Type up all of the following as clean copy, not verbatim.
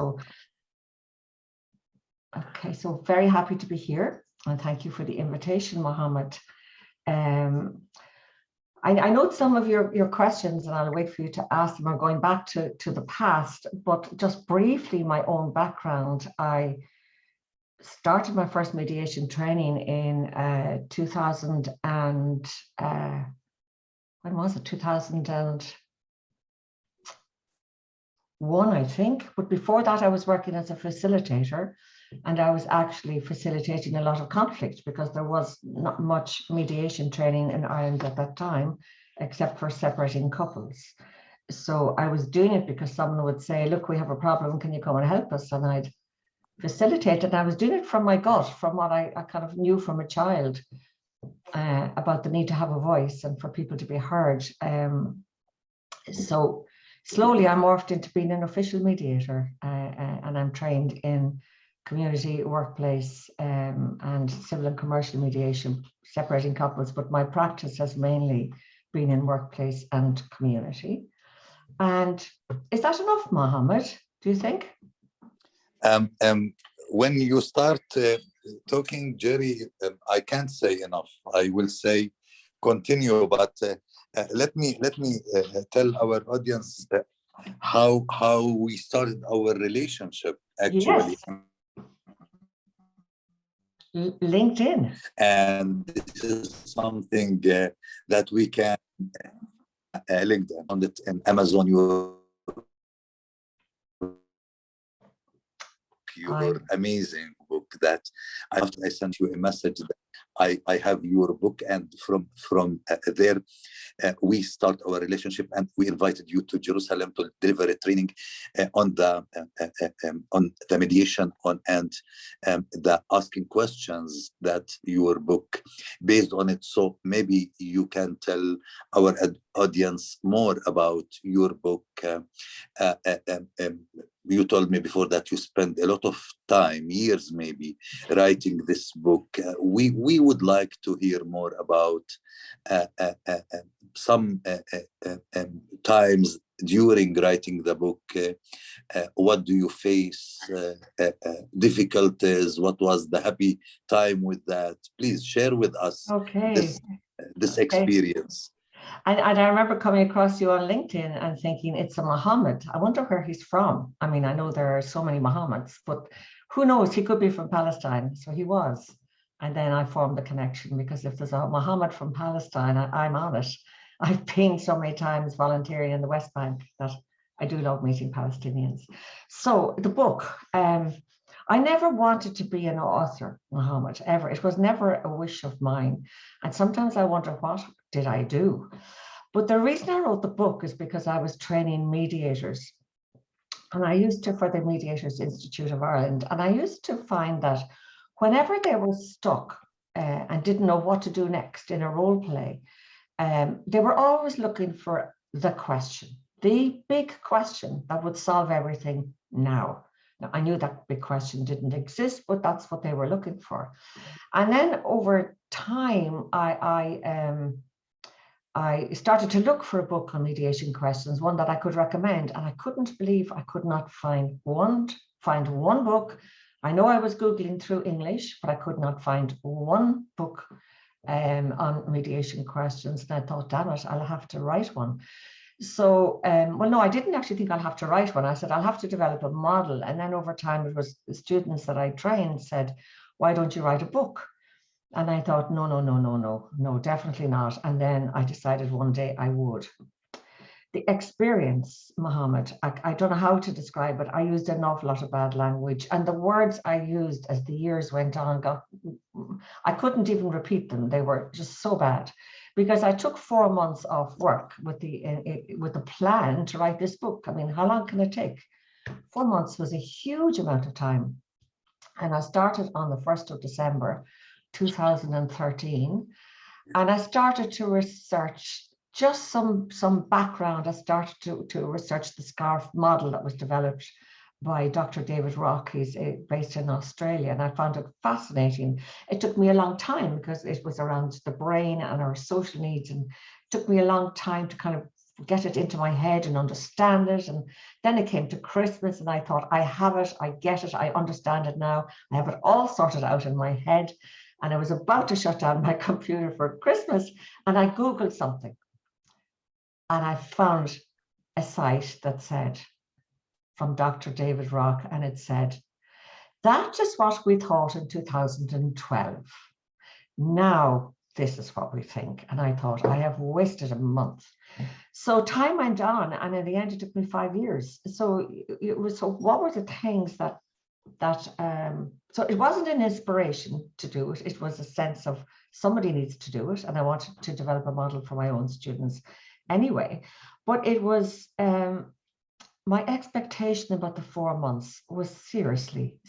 So, okay, so very happy to be here, and thank you for the invitation, Mohammed. I note some of your questions, and I'll wait for you to ask them, are going back to the past, but just briefly, my own background. I started my first mediation training in 2000 and, when was it, 2001, I think. But before that, I was working as a facilitator, and I was actually facilitating a lot of conflict because there was not much mediation training in Ireland at that time, except for separating couples. So I was doing it because someone would say, look, we have a problem, can you come and help us? And I'd facilitate it. And I was doing it from my gut, from what I kind of knew from a child about the need to have a voice and for people to be heard. So slowly I morphed into being an official mediator, and I'm trained in community, workplace, and civil and commercial mediation, separating couples, but my practice has mainly been in workplace and community. And is that enough, Mohammed, do you think? When you start talking, Gerry, I can't say enough. I will say continue, but let me tell our audience how we started our relationship, actually. Yes. LinkedIn. And this is something that we can LinkedIn on it in Amazon. Your amazing book that I sent you a message that I have your book, and from there we start our relationship, and we invited you to Jerusalem to deliver a training on the mediation and the asking questions that your book based on it. So maybe you can tell our audience more about your book. You told me before that you spent a lot of time, years maybe, writing this book. We would like to hear more about some times during writing the book. What do you face? Difficulties? What was the happy time with that? Please share with us this experience. And I remember coming across you on LinkedIn and thinking, it's a Mohammed. I wonder where he's from. I mean, I know there are so many Mohammeds, but who knows? He could be from Palestine. So he was. And then I formed the connection, because if there's a Mohammed from Palestine, I'm on it. I've been so many times volunteering in the West Bank that I do love meeting Palestinians. So the book, I never wanted to be an author, Mohammed, ever. It was never a wish of mine. And sometimes I wonder, what did I do? But the reason I wrote the book is because I was training mediators. And I used to, for the Mediators Institute of Ireland, and I used to find that whenever they were stuck and didn't know what to do next in a role play, they were always looking for the question, the big question that would solve everything now. Now, I knew that big question didn't exist, but that's what they were looking for. And then over time, I started to look for a book on mediation questions, one that I could recommend, and I couldn't believe I could not find one book. I know I was Googling through English, but I could not find one book on mediation questions. And I thought, damn it, I'll have to write one. So, well, no, I didn't actually think I'll have to write one. I said, I'll have to develop a model. And then over time, it was the students that I trained said, why don't you write a book? And I thought, no, definitely not. And then I decided one day I would. The experience, Mohammed, I don't know how to describe it. I used an awful lot of bad language. And the words I used as the years went on, I couldn't even repeat them. They were just so bad. Because I took 4 months off work with the plan to write this book. I mean, how long can it take? 4 months was a huge amount of time. And I started on the 1st of December, 2013. And I started to research just some background. I started to research the SCARF model that was developed by Dr. David Rock. He's based in Australia, and I found it fascinating. It took me a long time because it was around the brain and our social needs, and it took me a long time to kind of get it into my head and understand it. And then it came to Christmas and I thought, I have it, I get it, I understand it now. I have it all sorted out in my head. And I was about to shut down my computer for Christmas and I Googled something. And I found a site that said, from Dr. David Rock, and it said, that is what we thought in 2012. Now this is what we think. And I thought, I have wasted a month. So time went on, and in the end, it took me 5 years. So what were the things that so it wasn't an inspiration to do it. It was a sense of somebody needs to do it. And I wanted to develop a model for my own students anyway. But it was, my expectation about the 4 months was seriously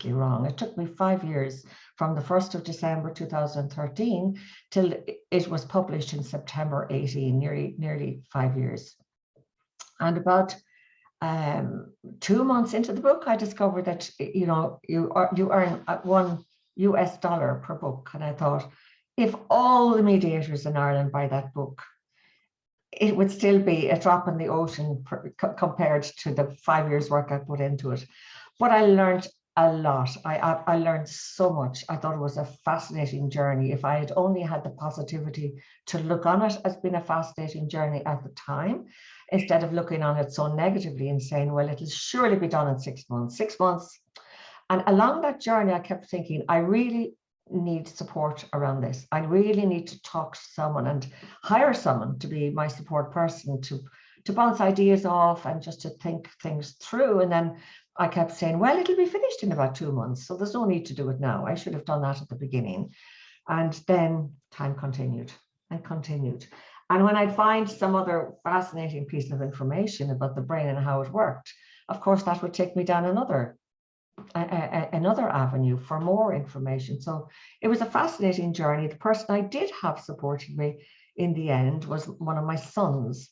wrong. It took me 5 years from the 1st of December 2013 till it was published in September 18, nearly 5 years. And about 2 months into the book, I discovered that you earn $1 per book. And I thought, if all the mediators in Ireland buy that book, it would still be a drop in the ocean compared to the 5 years work I put into it. But I learned a lot. I learned so much. I thought it was a fascinating journey. If I had only had the positivity to look on it as being a fascinating journey at the time, instead of looking on it so negatively and saying, well, it'll surely be done in 6 months. 6 months. And along that journey, I kept thinking, I really need support around this. I really need to talk to someone and hire someone to be my support person to bounce ideas off and just to think things through. And then I kept saying, well, it'll be finished in about 2 months, so there's no need to do it now. I should have done that at the beginning. And then time continued and continued. And when I'd find some other fascinating piece of information about the brain and how it worked, of course, that would take me down another avenue for more information. So it was a fascinating journey. The person I did have supporting me in the end was one of my sons,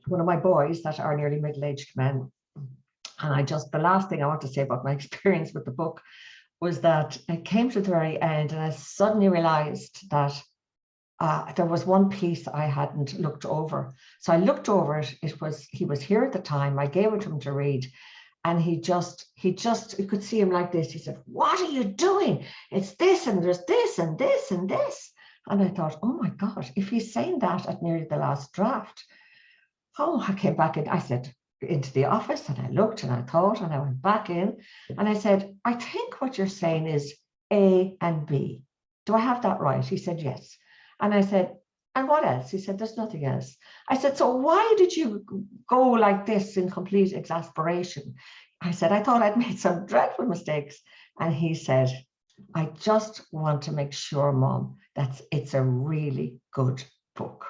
one of my boys that are nearly middle-aged men. And the last thing I want to say about my experience with the book was that it came to the very end and I suddenly realized that there was one piece I hadn't looked over. So I looked over it. He was here at the time. I gave it to him to read. And you could see him like this. He said, what are you doing? It's this, and there's this, and this, and this. And I thought, oh my God, if he's saying that at nearly the last draft. Oh, I came back in. I said, into the office, and I looked and I thought, and I went back in and I said, I think what you're saying is A and B. Do I have that right? He said, yes. And I said, and what else? He said, there's nothing else. I said, so why did you go like this in complete exasperation? I said, I thought I'd made some dreadful mistakes. And he said, I just want to make sure, Mom, that it's a really good book.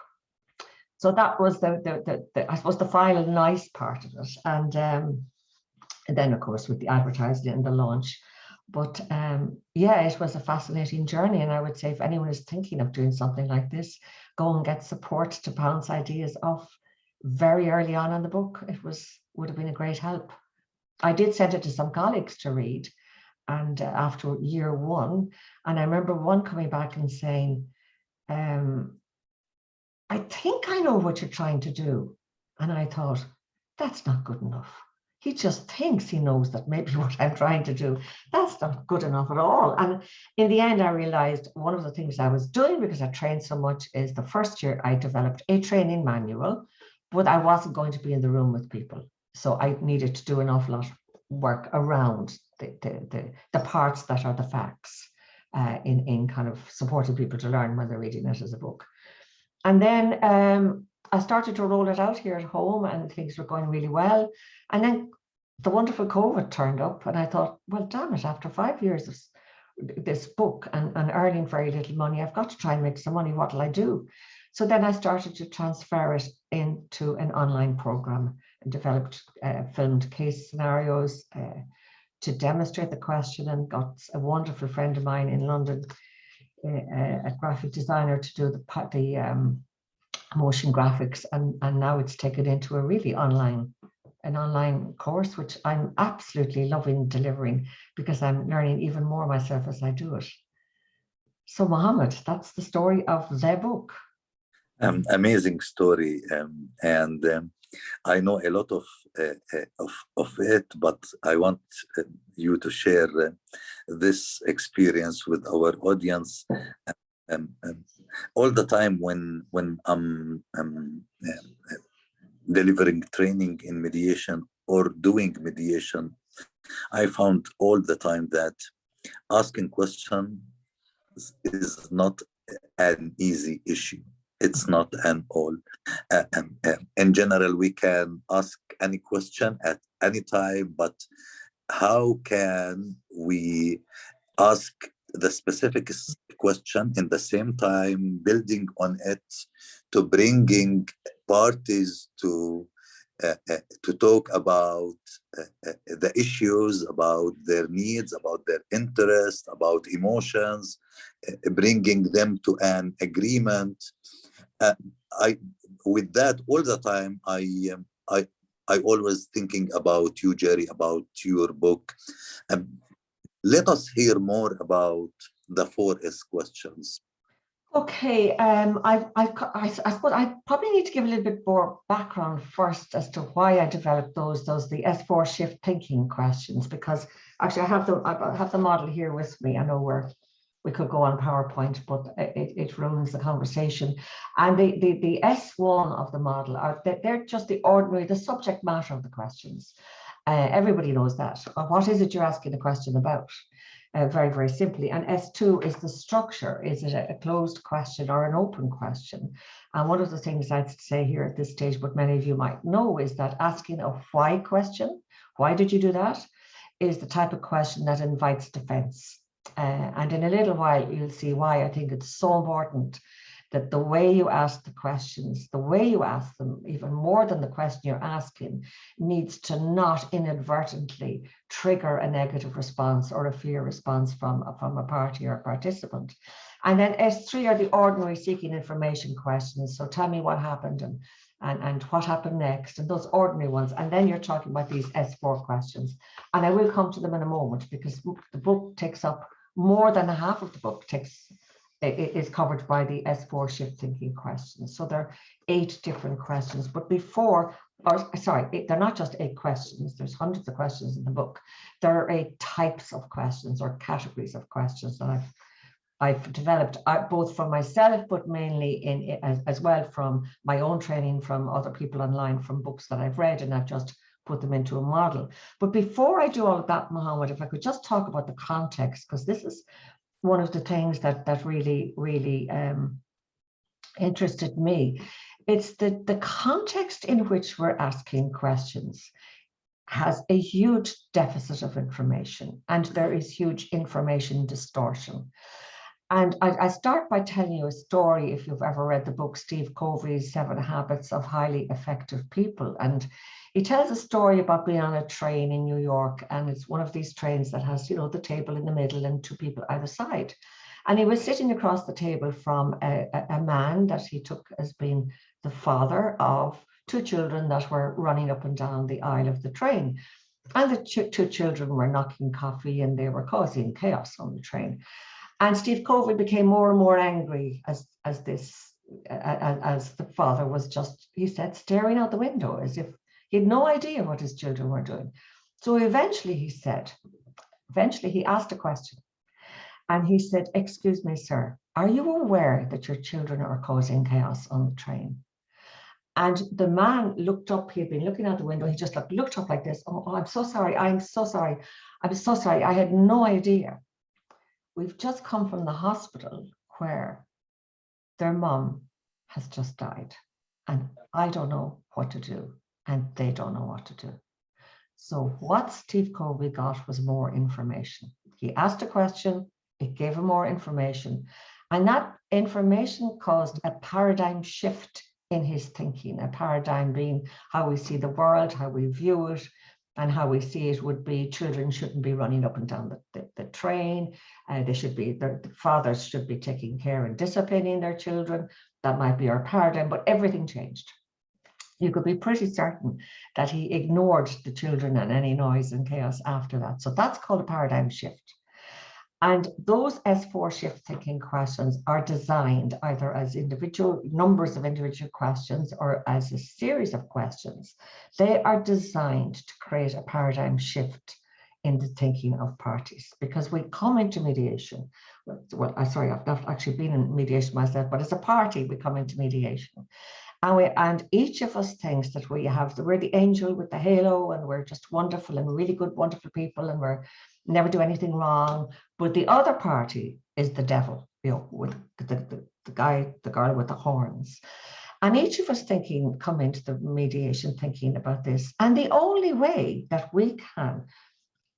So that was I suppose the final nice part of it. And then, of course, with the advertising and the launch. But yeah, it was a fascinating journey. And I would say if anyone is thinking of doing something like this, go and get support to bounce ideas off very early on in the book. It would have been a great help. I did send it to some colleagues to read, and after year one, and I remember one coming back and saying, I think I know what you're trying to do. And I thought, that's not good enough. He just thinks he knows that maybe what I'm trying to do, that's not good enough at all. And in the end, I realized one of the things I was doing, because I trained so much, is the first year I developed a training manual, but I wasn't going to be in the room with people. So I needed to do an awful lot of work around the parts that are the facts in kind of supporting people to learn when they're reading it as a book. And then I started to roll it out here at home and things were going really well. And then the wonderful COVID turned up and I thought, well, damn it, after 5 years of this book and earning very little money, I've got to try and make some money. What'll I do? So then I started to transfer it into an online program and developed filmed case scenarios to demonstrate the question, and got a wonderful friend of mine in London, a graphic designer, to do the motion graphics, and now it's taken into a really an online course, which I'm absolutely loving delivering, because I'm learning even more myself as I do it. So Mohammed, that's the story of the book. Amazing story, and I know a lot of it, but I want you to share this experience with our audience. All the time when I'm delivering training in mediation or doing mediation, I found all the time that asking questions is not an easy issue. It's not an all. In general, we can ask any question at any time, but how can we ask the specific question in the same time, building on it, to bringing parties to talk about the issues, about their needs, about their interests, about emotions, bringing them to an agreement. With that all the time, I always thinking about you, Gerry, about your book. Let us hear more about the 4S questions. Okay, I suppose I probably need to give a little bit more background first as to why I developed those the S4 shift thinking questions, because actually I have the model here with me. I know we could go on PowerPoint, but it ruins the conversation. And the S1 of the model they're just the subject matter of the questions. Everybody knows that. What is it you're asking the question about? Very, very simply. And S2 is the structure. Is it a closed question or an open question? And one of the things I'd say here at this stage, but many of you might know, is that asking a why question, why did you do that, is the type of question that invites defense. And in a little while, you'll see why I think it's so important that the way you ask the questions, the way you ask them, even more than the question you're asking, needs to not inadvertently trigger a negative response or a fear response from a party or a participant. And then S3 are the ordinary seeking information questions. So tell me what happened and what happened next, and those ordinary ones. And then you're talking about these S4 questions. And I will come to them in a moment, because the book takes up more than half of the book is covered by the S4 shift thinking questions. So there are 8 different questions, but they're not just 8 questions. There's hundreds of questions in the book. There are 8 types of questions or categories of questions that I've developed both for myself, but mainly as well from my own training, from other people online, from books that I've read, and I've just put them into a model. But before I do all of that, Mohammed, if I could just talk about the context, because this is one of the things that really interested me. It's the context in which we're asking questions has a huge deficit of information, and there is huge information distortion. And I start by telling you a story, if you've ever read the book Steve Covey's 7 Habits of Highly Effective People. And he tells a story about being on a train in New York, and it's one of these trains that has, the table in the middle and 2 people either side. And he was sitting across the table from a man that he took as being the father of 2 children that were running up and down the aisle of the train. And the 2 children were knocking coffee, and they were causing chaos on the train. And Steve Covey became more and more angry as the father was just, he said, staring out the window as if he had no idea what his children were doing. So eventually he asked a question, and he said, "Excuse me, sir, are you aware that your children are causing chaos on the train?" And the man looked up. He had been looking out the window. He just looked up like this. "Oh, I'm so sorry. I'm so sorry. I'm so sorry. I had no idea. We've just come from the hospital where their mom has just died, and I don't know what to do, and they don't know what to do." So what Steve Covey got was more information. He asked a question, it gave him more information, and that information caused a paradigm shift in his thinking, a paradigm being how we see the world, how we view it, and how we see it would be children shouldn't be running up and down the train. The fathers should be taking care and disciplining their children. That might be our paradigm, but everything changed. You could be pretty certain that he ignored the children and any noise and chaos after that. So that's called a paradigm shift. And those S4 shift thinking questions are designed either as individual numbers of individual questions or as a series of questions. They are designed to create a paradigm shift in the thinking of parties, because we come into mediation. Well, sorry, I've not actually been in mediation myself, but as a party, we come into mediation. And each of us thinks that we're the angel with the halo, and we're just wonderful and really good, wonderful people, and we're never do anything wrong. But the other party is the devil, with the girl with the horns. And each of us come into the mediation thinking about this. And the only way that we can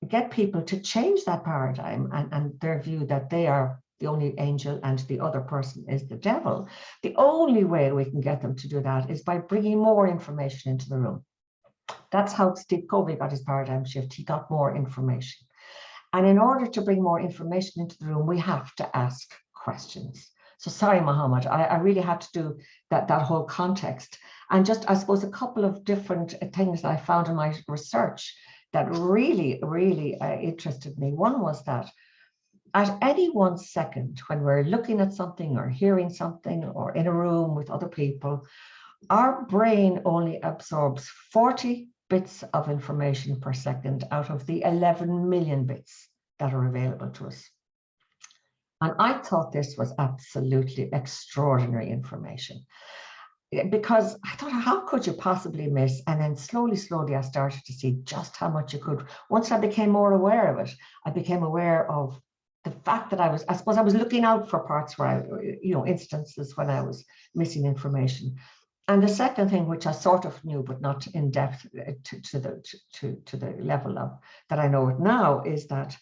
get people to change that paradigm and their view that they are the only angel and the other person is the devil, the only way we can get them to do that is by bringing more information into the room. That's how Steve Covey got his paradigm shift. He got more information. And in order to bring more information into the room, we have to ask questions. So sorry, Mohammed, I really had to do that whole context. And just, I suppose, a couple of different things that I found in my research that really, really interested me. One was that at any 1 second, when we're looking at something or hearing something or in a room with other people, our brain only absorbs 40 bits of information per second out of the 11 million bits that are available to us. And I thought this was absolutely extraordinary information, because I thought, how could you possibly miss? And then slowly, I started to see just how much you could. Once I became more aware of it, I became aware of the fact that I was looking out for parts where instances when I was missing information. And the second thing, which I sort of knew, but not in depth to the level of that I know it now, is that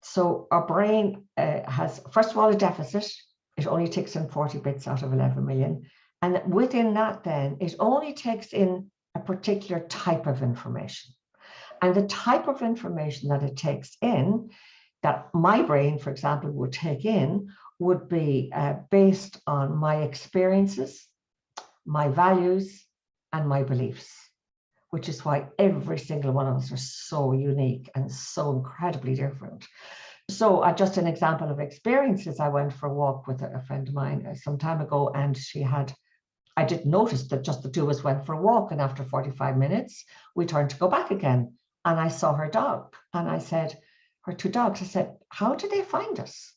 so our brain has, first of all, a deficit. It only takes in 40 bits out of 11 million. And within that, then, it only takes in a particular type of information. And the type of information that it takes in, that my brain, for example, would take in, would be based on my experiences, my values, and my beliefs, which is why every single one of us are so unique and so incredibly different. So just an example of experiences, I went for a walk with a friend of mine some time ago, and I didn't notice that just the two of us went for a walk, and after 45 minutes, we turned to go back again, and I saw her dog, and I said, her two dogs, I said, how did they find us?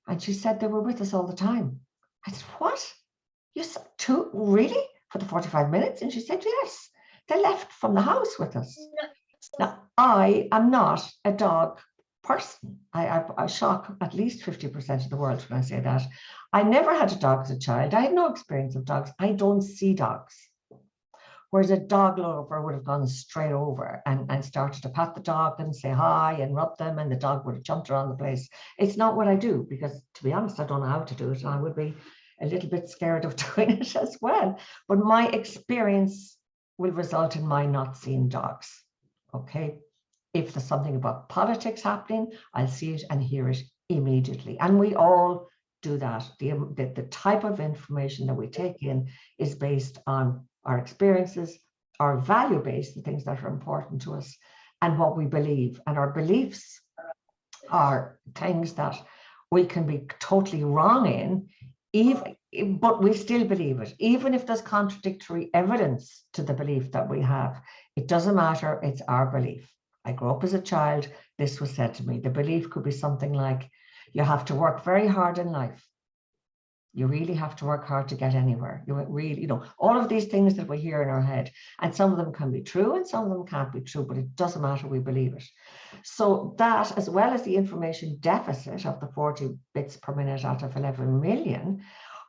And she said, they were with us all the time. I said, what? You saw two, really? For the 45 minutes? And she said, yes, they left from the house with us. Now, I am not a dog person. I shock at least 50% of the world when I say that. I never had a dog as a child. I had no experience of dogs. I don't see dogs. Whereas a dog lover would have gone straight over and started to pat the dog and say hi and rub them, and the dog would have jumped around the place. It's not what I do, because to be honest, I don't know how to do it, and I would be a little bit scared of doing it as well. But my experience will result in my not seeing dogs. Okay. If there's something about politics happening, I'll see it and hear it immediately. And we all do that. The type of information that we take in is based on our experiences, our value base, the things that are important to us, and what we believe. And our beliefs are things that we can be totally wrong in, but we still believe it. Even if there's contradictory evidence to the belief that we have, it doesn't matter, it's our belief. I grew up as a child, this was said to me. The belief could be something like, you have to work very hard in life. You really have to work hard to get anywhere. You really, all of these things that we hear in our head, and some of them can be true and some of them can't be true, but it doesn't matter, we believe it. So that, as well as the information deficit of the 40 bits per minute out of 11 million,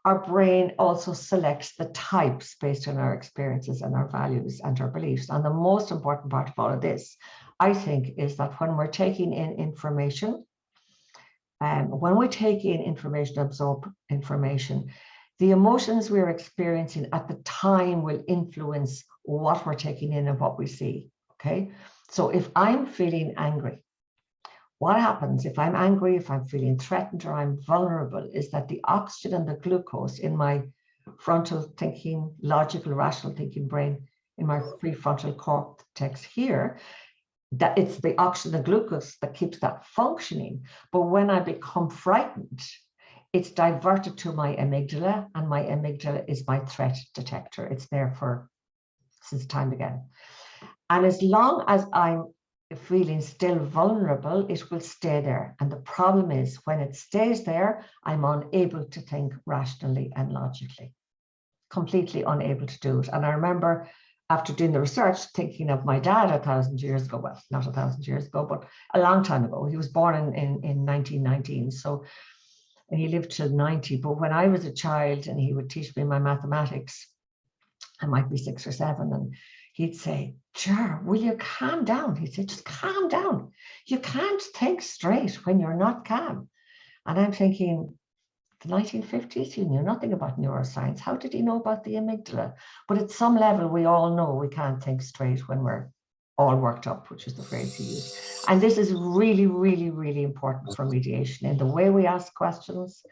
our brain also selects the types based on our experiences and our values and our beliefs. And the most important part of all of this, I think, is that when we're taking in information, absorb information, the emotions we're experiencing at the time will influence what we're taking in and what we see, okay? So if I'm feeling angry, what happens if I'm angry, if I'm feeling threatened or I'm vulnerable, is that the oxygen and the glucose in my frontal thinking, logical, rational thinking brain, in my prefrontal cortex here, that it's the oxygen, the glucose that keeps that functioning. But when I become frightened, it's diverted to my amygdala, and my amygdala is my threat detector. It's there since time began. And as long as I'm feeling still vulnerable, it will stay there. And the problem is when it stays there, I'm unable to think rationally and logically, completely unable to do it. And I remember after doing the research, thinking of my dad 1,000 years ago, well, not 1,000 years ago, but a long time ago. He was born in 1919. So, and he lived till 90. But when I was a child and he would teach me my mathematics, I might be 6 or 7, and he'd say, "Ger, will you calm down?" He said, "Just calm down. You can't think straight when you're not calm." And I'm thinking, the 1950s, he knew nothing about neuroscience. How did he know about the amygdala? But at some level, we all know we can't think straight when we're all worked up, which is the phrase he used. And this is really, really, really important for mediation, in the way we ask questions,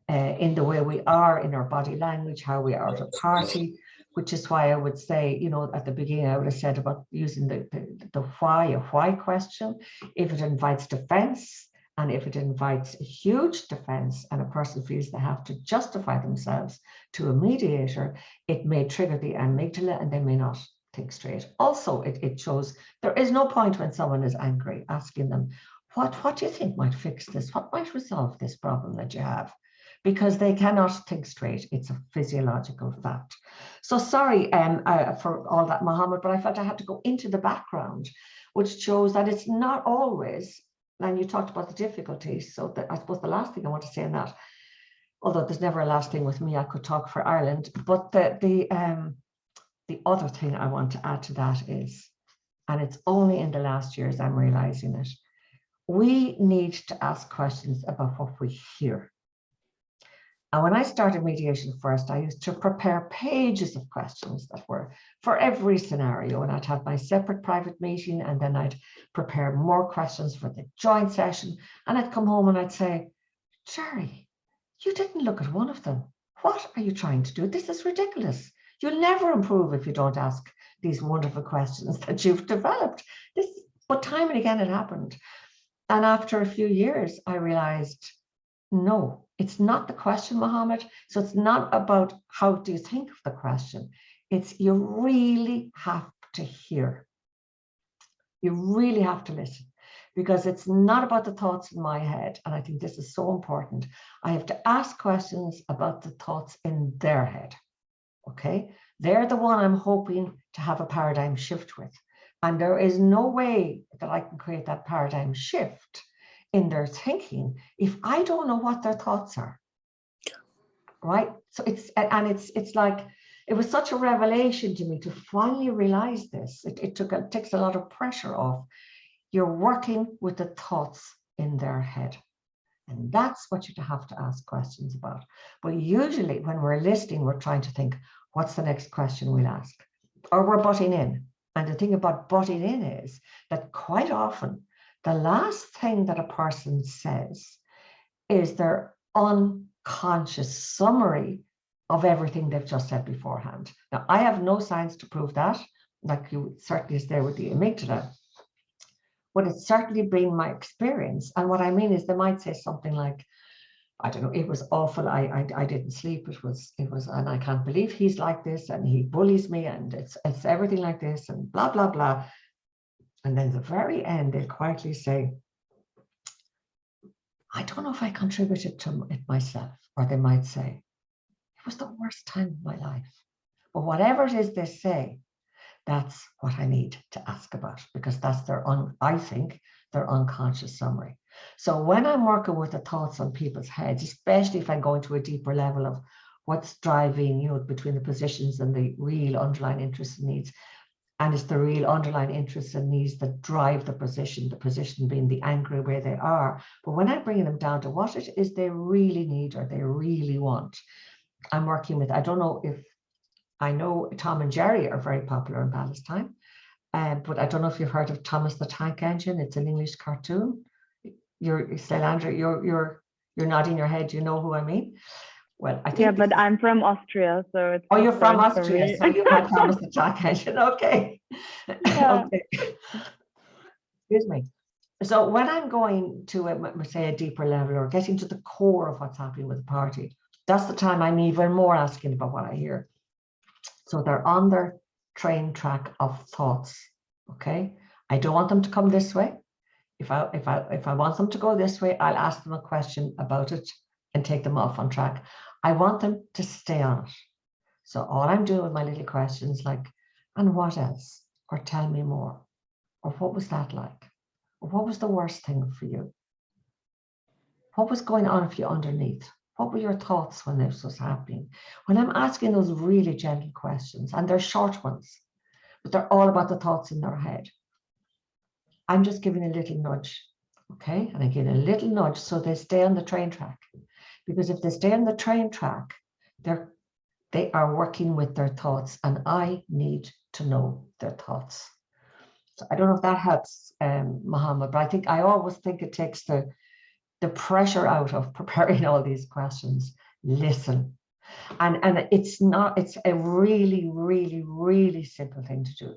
in the way we are in our body language, how we are at a party, which is why I would say, you know, at the beginning, I would have said about using the why, a why question. If it invites defense, and if it invites a huge defense and a person feels they have to justify themselves to a mediator, it may trigger the amygdala and they may not think straight. Also, it shows there is no point when someone is angry asking them, what do you think might fix this? What might resolve this problem that you have? Because they cannot think straight. It's a physiological fact. So sorry for all that, Mohammed, but I felt I had to go into the background, which shows that it's not always, and you talked about the difficulties. So that, I suppose the last thing I want to say on that, although there's never a last thing with me, I could talk for Ireland, but the other thing I want to add to that is, and it's only in the last years I'm realizing it, we need to ask questions about what we hear. And when I started mediation first, I used to prepare pages of questions that were for every scenario. And I'd have my separate private meeting, and then I'd prepare more questions for the joint session. And I'd come home and I'd say, "Gerry, you didn't look at one of them. What are you trying to do? This is ridiculous. You'll never improve if you don't ask these wonderful questions that you've developed." But time and again it happened. And after a few years, I realized, no, it's not the question, Mohammed. So it's not about how do you think of the question. It's you really have to hear. You really have to listen, because it's not about the thoughts in my head. And I think this is so important. I have to ask questions about the thoughts in their head. Okay, they're the one I'm hoping to have a paradigm shift with. And there is no way that I can create that paradigm shift in their thinking if I don't know what their thoughts are. Right? So it's like, it was such a revelation to me to finally realize this. It takes a lot of pressure off. You're working with the thoughts in their head. And that's what you have to ask questions about. But usually when we're listening, we're trying to think, what's the next question we'll ask? Or we're butting in. And the thing about butting in is that quite often, the last thing that a person says is their unconscious summary of everything they've just said beforehand. Now, I have no science to prove that, like you certainly is there with the amygdala, but it's certainly been my experience. And what I mean is they might say something like, I don't know, it was awful, I didn't sleep, it was, and I can't believe he's like this, and he bullies me, and it's everything like this, and blah, blah, blah. And then at the very end, they quietly say, I don't know if I contributed to it myself. Or they might say, it was the worst time of my life. But whatever it is they say, that's what I need to ask about, because that's I think, their unconscious summary. So when I'm working with the thoughts on people's heads, especially if I go into a deeper level of what's driving, between the positions and the real underlying interests and needs, and it's the real underlying interests and needs that drive the position being the angry where they are. But when I'm bringing them down to what it is they really need or they really want, I'm working with, I don't know if, I know Tom and Gerry are very popular in Palestine, but I don't know if you've heard of Thomas the Tank Engine. It's an English cartoon. You're nodding your head. You know who I mean? Well, I think. Yeah, but I'm from Austria, so it's. Oh, you're from Austria, so you had Thomas the Tank Engine. Okay. Yeah. Okay. Excuse me. So when I'm going to, say, a deeper level or getting to the core of what's happening with the party, that's the time I'm even more asking about what I hear. So they're on their train track of thoughts. Okay, I don't want them to come this way. If I want them to go this way, I'll ask them a question about it and take them off on track. I want them to stay on it. So all I'm doing with my little questions like, and what else? Or tell me more. Or what was that like? Or what was the worst thing for you? What was going on for you underneath? What were your thoughts when this was happening? When I'm asking those really gentle questions, and they're short ones, but they're all about the thoughts in their head, I'm just giving a little nudge, okay? And I give a little nudge so they stay on the train track. Because if they stay on the train track, they are working with their thoughts, and I need to know their thoughts. So I don't know if that helps, Mohammed, but I always think it takes the pressure out of preparing all these questions. Listen. And it's a really, really, really simple thing to do.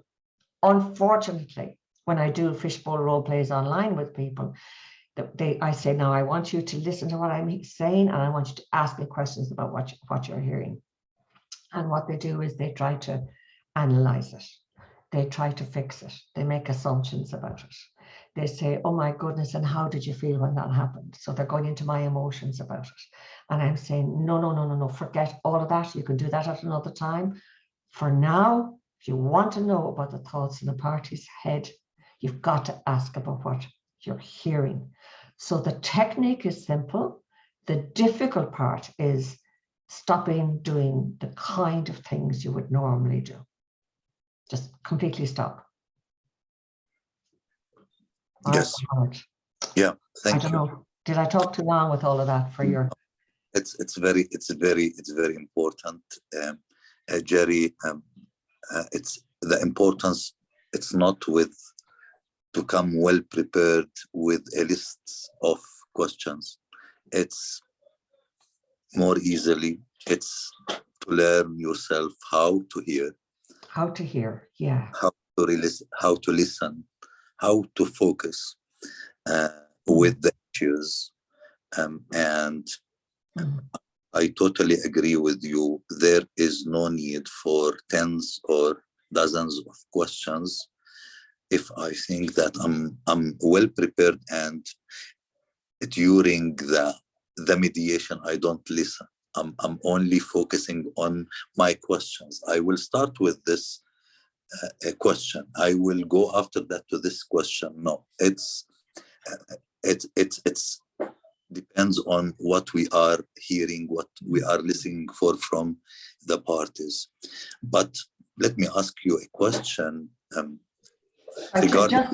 Unfortunately, when I do fishbowl role plays online with people, I say, now I want you to listen to what I'm saying, and I want you to ask me questions about what you're hearing. And what they do is they try to analyze it. They try to fix it. They make assumptions about it. They say, oh my goodness, and how did you feel when that happened? So they're going into my emotions about it. And I'm saying, no, forget all of that. You can do that at another time. For now, if you want to know about the thoughts in the party's head, you've got to ask about what you're hearing. So the technique is simple. The difficult part is stopping doing the kind of things you would normally do. Just completely stop. Yes. Right. Yeah. Thank you. I don't know. Did I talk too long with all of that for your? It's very important, Gerry. It's the importance. It's not to come well prepared with a list of questions. It's more easily. It's to learn yourself how to hear. How to hear, yeah. How to listen, how to focus with the issues. And I totally agree with you. There is no need for tens or dozens of questions. If I think that I'm well prepared, and during the mediation, I don't listen. I'm only focusing on my questions. I will start with this a question. I will go after that to this question. No, it's depends on what we are hearing, what we are listening for from the parties. But let me ask you a question.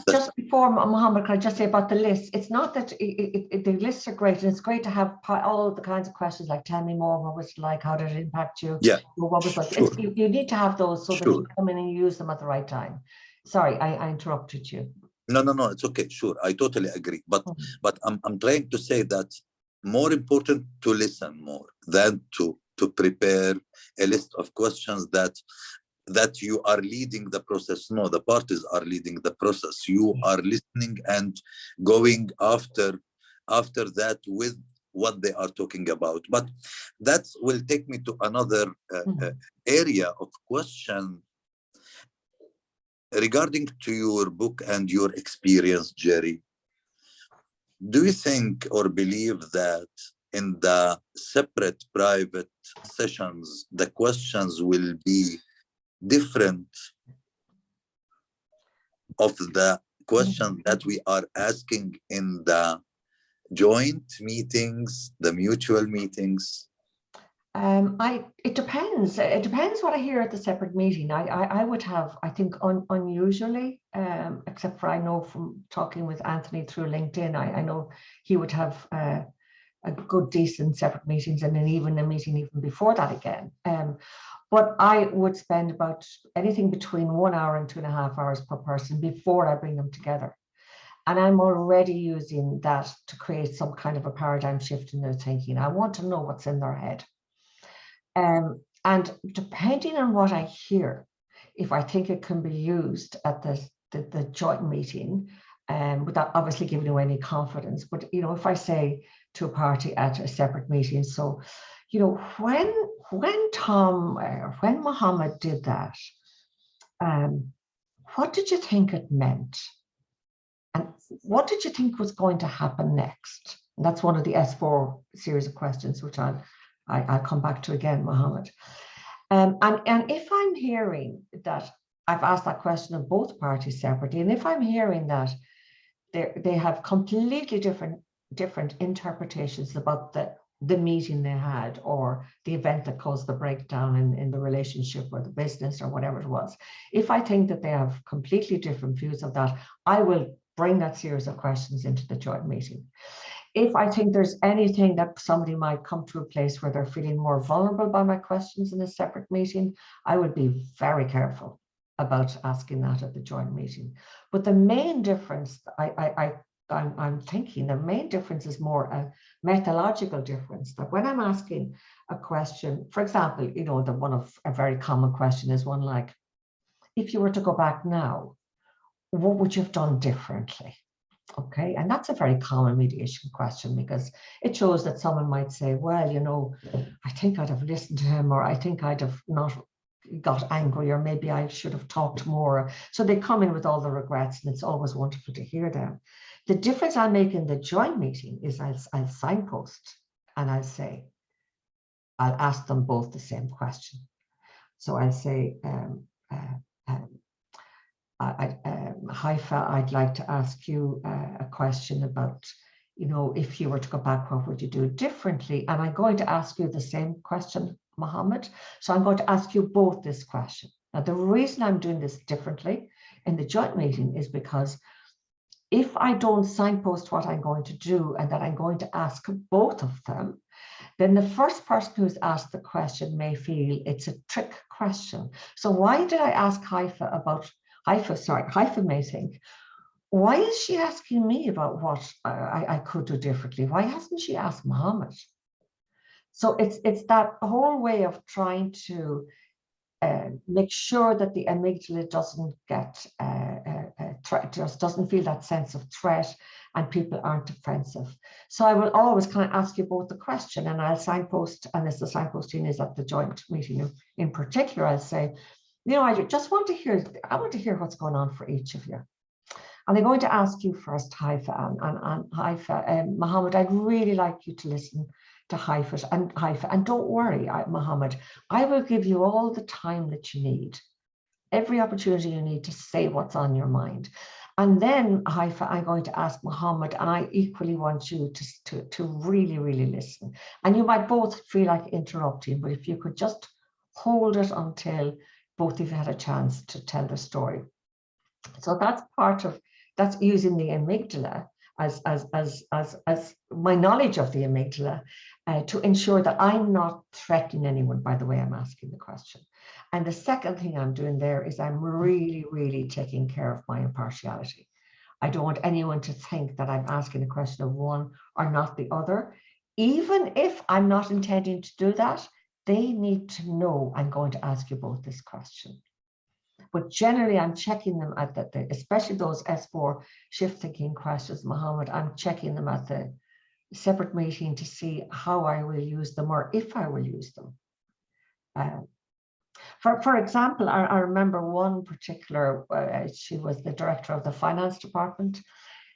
Just before, Mohammed, can I just say about the list? It's not that the lists are great, and it's great to have all the kinds of questions like, tell me more, what was it like, how did it impact you? Yeah, what was like? Sure. You need to have those so that you come in and use them at the right time. Sorry, I interrupted you. No, it's okay. Sure, I totally agree. But I'm trying to say that more important to listen more than to prepare a list of questions that you are leading the process. No, the parties are leading the process. You are listening and going after that with what they are talking about. But that will take me to another area of question regarding to your book and your experience, Gerry. Do you think or believe that in the separate private sessions, the questions will be different of the questions that we are asking in the joint meetings, the mutual meetings? It depends. It depends what I hear at the separate meeting. I would have, I think, unusually, except for I know from talking with Anthony through LinkedIn, I know he would have a good, decent separate meetings, and then even a meeting even before that again. But I would spend about anything between 1 hour and 2.5 hours per person before I bring them together. And I'm already using that to create some kind of a paradigm shift in their thinking. I want to know what's in their head. And depending on what I hear, if I think it can be used at the joint meeting, without obviously giving away any confidence. But, you know, if I say to a party at a separate meeting, so, you know, when Mohammed did that, what did you think it meant? And what did you think was going to happen next? And that's one of the S4 series of questions, which I'll come back to again, Mohammed. And if I'm hearing that, I've asked that question of both parties separately, and if I'm hearing that they have completely different interpretations about the meeting they had, or the event that caused the breakdown in the relationship or the business or whatever it was, if I think that they have completely different views of that, I will bring that series of questions into the joint meeting. If I think there's anything that somebody might come to a place where they're feeling more vulnerable by my questions in a separate meeting, I would be very careful about asking that at the joint meeting. But the main difference, I'm thinking the main difference is more a methodological difference, that when I'm asking a question, for example, you know, a very common question is one like, if you were to go back now, what would you have done differently? Okay, and that's a very common mediation question, because it shows that someone might say, well, you know, I think I'd have listened to him, or I think I'd have not got angry, or maybe I should have talked more. So they come in with all the regrets, and it's always wonderful to hear them. The difference I'll make in the joint meeting is I'll signpost, and I'll say, I'll ask them both the same question. So I'll say, Haifa, I'd like to ask you a question about, you know, if you were to go back, what would you do differently? And I'm going to ask you the same question, Mohammed. So I'm going to ask you both this question. Now, the reason I'm doing this differently in the joint meeting is because if I don't signpost what I'm going to do and that I'm going to ask both of them, then the first person who's asked the question may feel it's a trick question. So why did I ask Haifa may think, why is she asking me about what I could do differently? Why hasn't she asked Mohammed? So it's that whole way of trying to make sure that the amygdala doesn't get just doesn't feel that sense of threat, and people aren't defensive. So I will always kind of ask you both the question, and I'll signpost, and as the signposting is at the joint meeting in particular, I'll say, you know, I want to hear what's going on for each of you. And I'm going to ask you first, Haifa, and Haifa, Mohammed, I'd really like you to listen to Haifa, and don't worry, Mohammed, I will give you all the time that you need, every opportunity you need to say what's on your mind. And then, Haifa, I'm going to ask Mohammed, and I equally want you to really, really listen. And you might both feel like interrupting, but if you could just hold it until both of you had a chance to tell the story. So that's using the amygdala as my knowledge of the amygdala to ensure that I'm not threatening anyone by the way I'm asking the question. And the second thing I'm doing there is I'm really, really taking care of my impartiality. I don't want anyone to think that I'm asking a question of one or not the other. Even if I'm not intending to do that, they need to know I'm going to ask you both this question. But generally, I'm checking them at especially those S4 shift thinking questions, Mohammed, I'm checking them at the separate meeting to see how I will use them, or if I will use them. For example, I remember one particular, she was the director of the finance department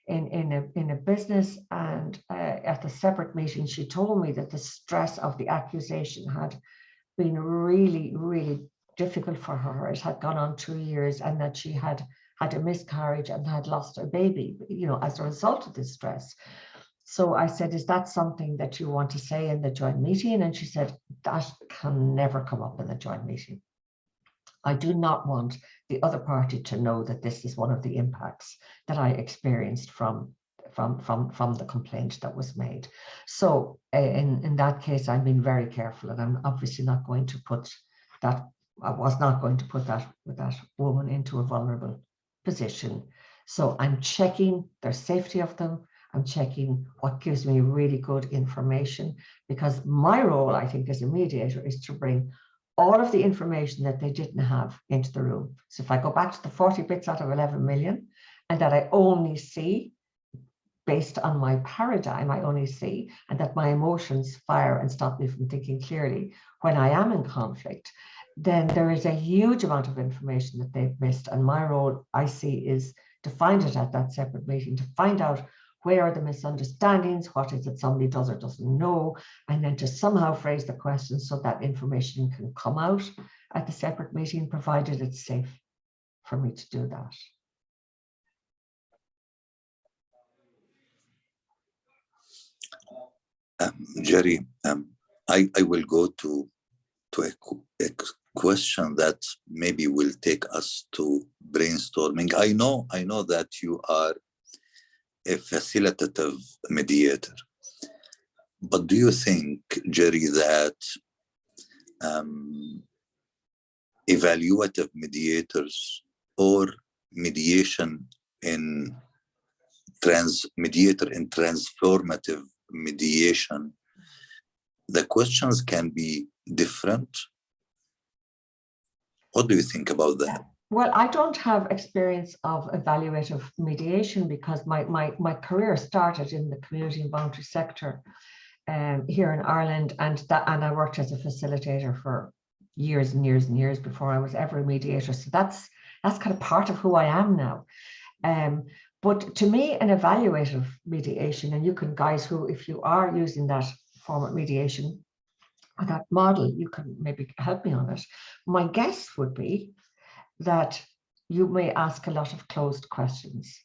in a business, and at the separate meeting, she told me that the stress of the accusation had been really, really difficult for her. It had gone on 2 years, and that she had had a miscarriage and had lost a baby, you know, as a result of this stress. So I said, is that something that you want to say in the joint meeting? And she said, that can never come up in the joint meeting. I do not want the other party to know that this is one of the impacts that I experienced from the complaint that was made. So in that case, I've been very careful, and I'm obviously not going to put that, I was not going to put that woman into a vulnerable position. So I'm checking their safety of them. I'm checking what gives me really good information, because my role, I think, as a mediator is to bring all of the information that they didn't have into the room. So if I go back to the 40 bits out of 11 million and that I only see based on my paradigm, I only see, and that my emotions fire and stop me from thinking clearly when I am in conflict, then there is a huge amount of information that they've missed. And my role, I see, is to find it at that separate meeting, to find out where are the misunderstandings, what is it somebody does or doesn't know, and then to somehow phrase the question so that information can come out at the separate meeting, provided it's safe for me to do that. Gerry, I will go to a question that maybe will take us to brainstorming. I know that you are a facilitative mediator, but do you think, Gerry, that evaluative mediators or mediation in mediator in transformative mediation, the questions can be different? What do you think about that? Well, I don't have experience of evaluative mediation because my career started in the community and voluntary sector here in Ireland, and I worked as a facilitator for years and years and years before I was ever a mediator. So that's kind of part of who I am now. But to me, an evaluative mediation, and you can, guys, who, if you are using that form of mediation or that model, you can maybe help me on it. My guess would be that you may ask a lot of closed questions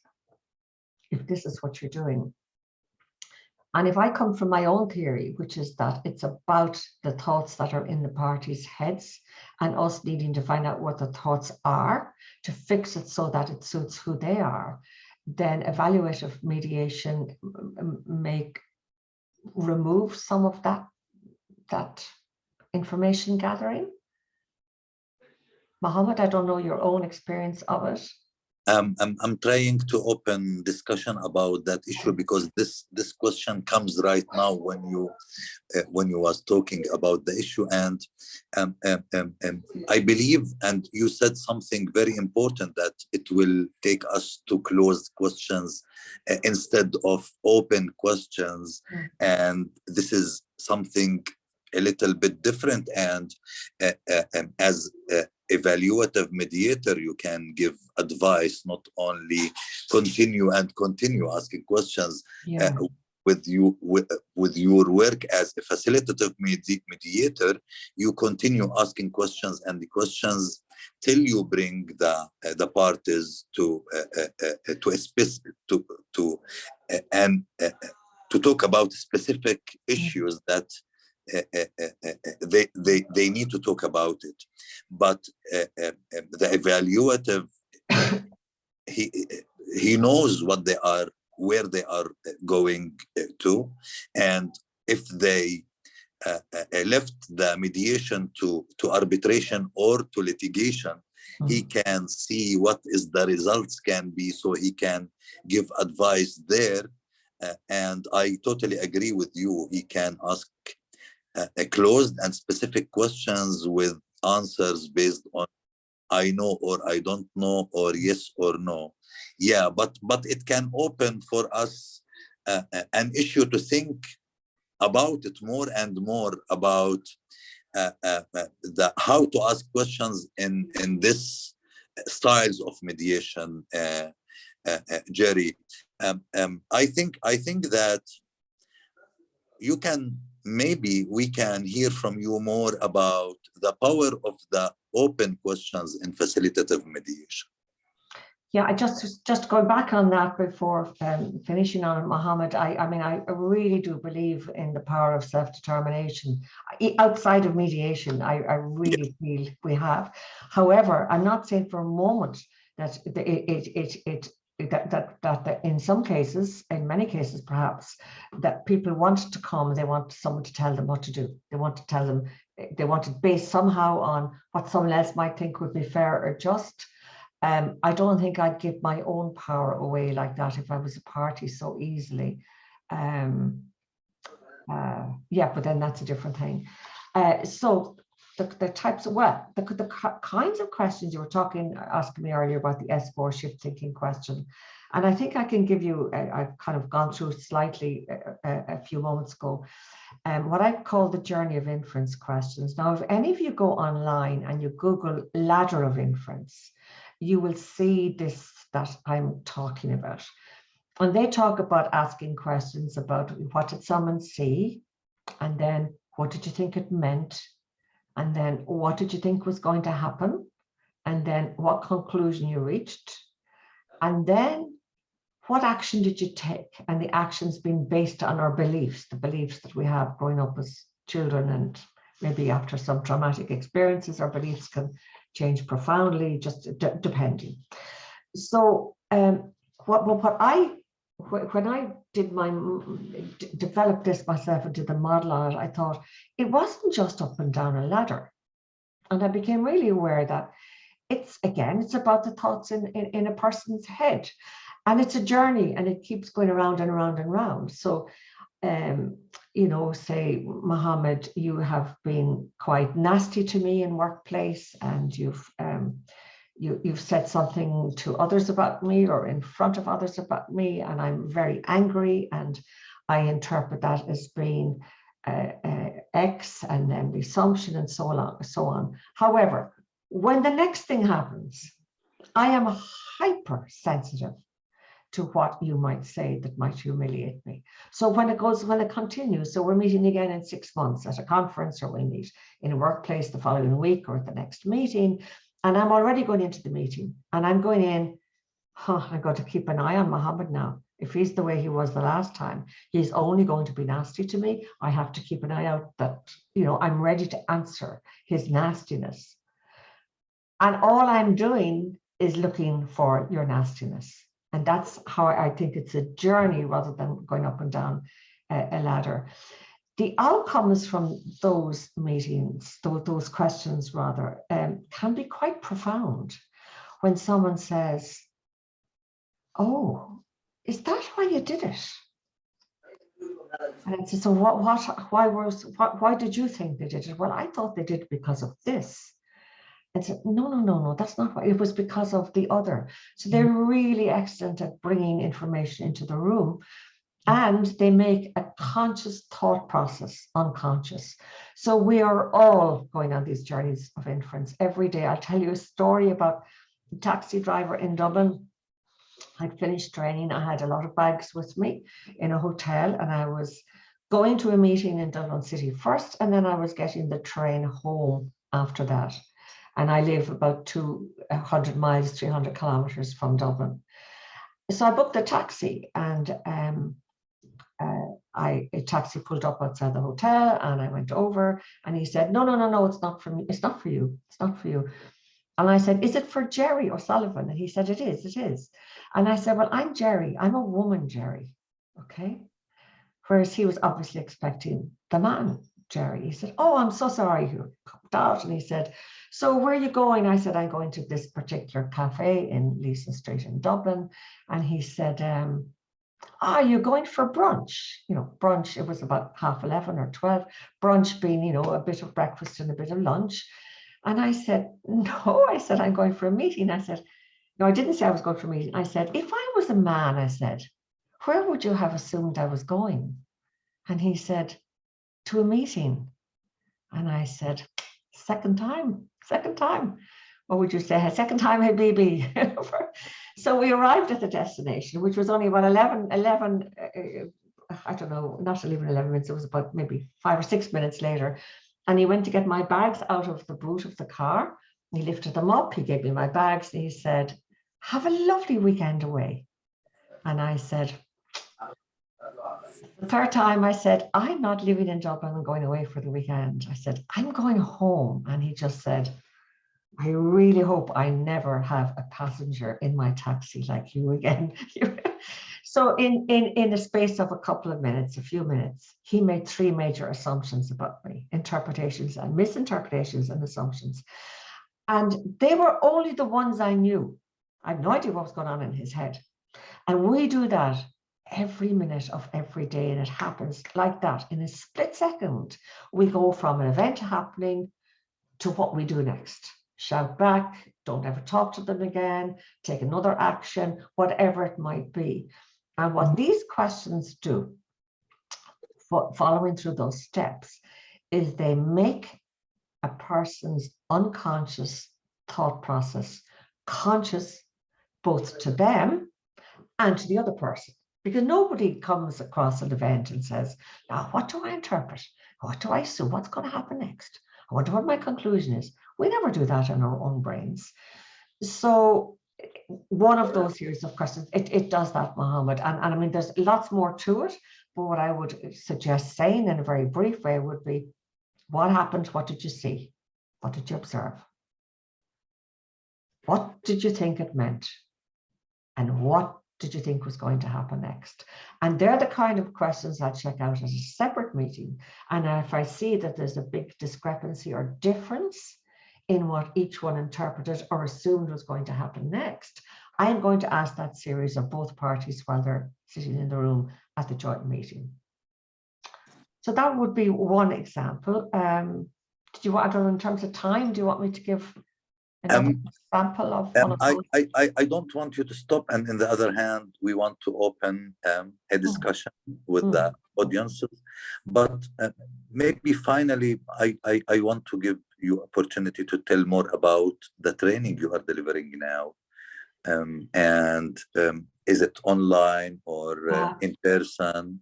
if this is what you're doing. And if I come from my own theory, which is that it's about the thoughts that are in the parties' heads and us needing to find out what the thoughts are to fix it so that it suits who they are, then evaluative mediation may remove some of that information gathering. Mohammed, I don't know your own experience of it. I'm trying to open discussion about that issue because this question comes right now when you was talking about the issue, and I believe, and you said something very important, that it will take us to closed questions instead of open questions, and this is something a little bit different. And as evaluative mediator, you can give advice, not only continue asking questions. With your work as a facilitative mediator, you continue asking questions, and the questions till you bring the parties to a specific to talk about specific issues that they need to talk about it. But the evaluative, he knows what they are, where they are going to, and if they left the mediation to arbitration or to litigation, he can see what is the results can be, so he can give advice there. And I totally agree with you. He can ask closed and specific questions with answers based on I know or I don't know or yes or no. Yeah, but it can open for us an issue to think about it more and more about how to ask questions in this styles of mediation. Gerry, I think that you can, maybe we can hear from you more about the power of the open questions in facilitative mediation. Yeah, I just going back on that before finishing on it, Mohammed, I mean, I really do believe in the power of self-determination. Outside of mediation, I really feel we have. However, I'm not saying for a moment that that in some cases, in many cases perhaps, that people want to come, they want someone to tell them what to do. They want to tell them, they want it based somehow on what someone else might think would be fair or just. I don't think I'd give my own power away like that if I was a party so easily. Yeah, but then that's a different thing. So the types of, well, the kinds of questions you were asking me earlier about the S4 shift thinking question. And I think I can give you, I've kind of gone through slightly a few moments ago, what I call the journey of inference questions. Now, if any of you go online and you Google ladder of inference, you will see this that I'm talking about. And they talk about asking questions about what did someone see? And then what did you think it meant? And then what did you think was going to happen? And then what conclusion you reached? And then what action did you take? And the actions being based on our beliefs, the beliefs that we have growing up as children, and maybe after some traumatic experiences, our beliefs can change profoundly, just depending. So when I did developed this myself and did the model on it, I thought it wasn't just up and down a ladder. And I became really aware that it's about the thoughts in a person's head. And it's a journey, and it keeps going around and around and around. So, you know, say, Mohammed, you have been quite nasty to me in workplace, and you've said something to others about me or in front of others about me, and I'm very angry, and I interpret that as being X, and then the assumption, and so on. However, when the next thing happens, I am hypersensitive to what you might say that might humiliate me. So when it continues, so we're meeting again in 6 months at a conference, or we meet in a workplace the following week or at the next meeting, and I'm already going into the meeting, and I'm going in, I'm going to keep an eye on Mohammed now. If he's the way he was the last time, he's only going to be nasty to me. I have to keep an eye out that, you know, I'm ready to answer his nastiness. And all I'm doing is looking for your nastiness. And that's how I think it's a journey rather than going up and down a ladder. The outcomes from those meetings, those questions rather, can be quite profound. When someone says, "Oh, is that why you did it?" And it's so why did you think they did it? Well, I thought they did it because of this. And said, no, that's not why. It was because of the other. So they're really excellent at bringing information into the room, and they make a conscious thought process unconscious. So we are all going on these journeys of inference every day. I'll tell you a story about a taxi driver in Dublin. I'd finished training. I had a lot of bags with me in a hotel, and I was going to a meeting in Dublin City first, and then I was getting the train home after that. And I live about 200 miles, 300 kilometers from Dublin. So I booked a taxi, and a taxi pulled up outside the hotel, and I went over, and he said, no, it's not for me. It's not for you. It's not for you. And I said, is it for Gerry O'Sullivan? And he said, it is. And I said, well, I'm Gerry. I'm a woman, Gerry. Okay. Whereas he was obviously expecting the man, Gerry. He said, oh, I'm so sorry. He copped out, and he said, so where are you going? I said, I'm going to this particular cafe in Leeson Street in Dublin. And he said, you're going for brunch? You know, brunch, it was about 11:30 or 12, brunch being, you know, a bit of breakfast and a bit of lunch. And I said, no, I said, I'm going for a meeting. I said, no, I didn't say I was going for a meeting. I said, if I was a man, I said, where would you have assumed I was going? And he said, to a meeting. And I said, second time. What would you say? Second time, hey, baby. So we arrived at the destination, which was only about 11, I don't know, not 11 minutes. It was about maybe 5 or 6 minutes later. And he went to get my bags out of the boot of the car. He lifted them up. He gave me my bags. And he said, have a lovely weekend away. And I said, the third time I said, I'm not living in Dublin and going away for the weekend. I said, I'm going home. And he just said, I really hope I never have a passenger in my taxi like you again. So in the space of a few minutes, he made 3 major assumptions about me, interpretations and misinterpretations and assumptions. And they were only the ones I knew. I had no idea what was going on in his head. And we do that every minute of every day, and it happens like that. In a split second, we go from an event happening to what we do next. shout back, don't ever talk to them again, take another action, whatever it might be. And what these questions do, following through those steps, is they make a person's unconscious thought process conscious both to them and to the other person. Because nobody comes across an event and says, now, what do I interpret? What do I assume? What's going to happen next? I wonder what my conclusion is. We never do that in our own brains. So one of those series of questions, it does that, Mohammed. And I mean, there's lots more to it, but what I would suggest saying in a very brief way would be, what happened? What did you see? What did you observe? What did you think it meant? And what did you think was going to happen next? And they're the kind of questions I check out as a separate meeting. And if I see that there's a big discrepancy or difference in what each one interpreted or assumed was going to happen next, I'm going to ask that series of both parties while they're sitting in the room at the joint meeting. So that would be one example. Did you want, in terms of time, do you want me to give another example of one of those? I don't want you to stop, and on the other hand, we want to open a discussion with the audiences. But maybe finally, I want to give you opportunity to tell more about the training you are delivering now, and is it online or in person?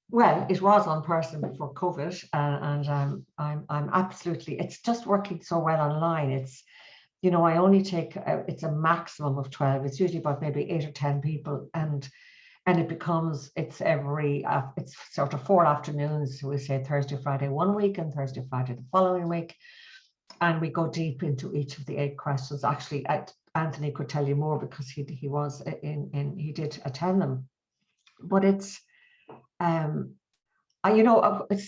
Well, it was on person before COVID, and I'm absolutely, it's just working so well online. It's, you know, I only take, it's a maximum of 12. It's usually about maybe 8 or 10 people, and it becomes, it's sort of 4 afternoons. We say Thursday, Friday one week, and Thursday, Friday the following week. And we go deep into each of the 8 questions. Actually, Anthony could tell you more because he did attend them. But it's, you know, when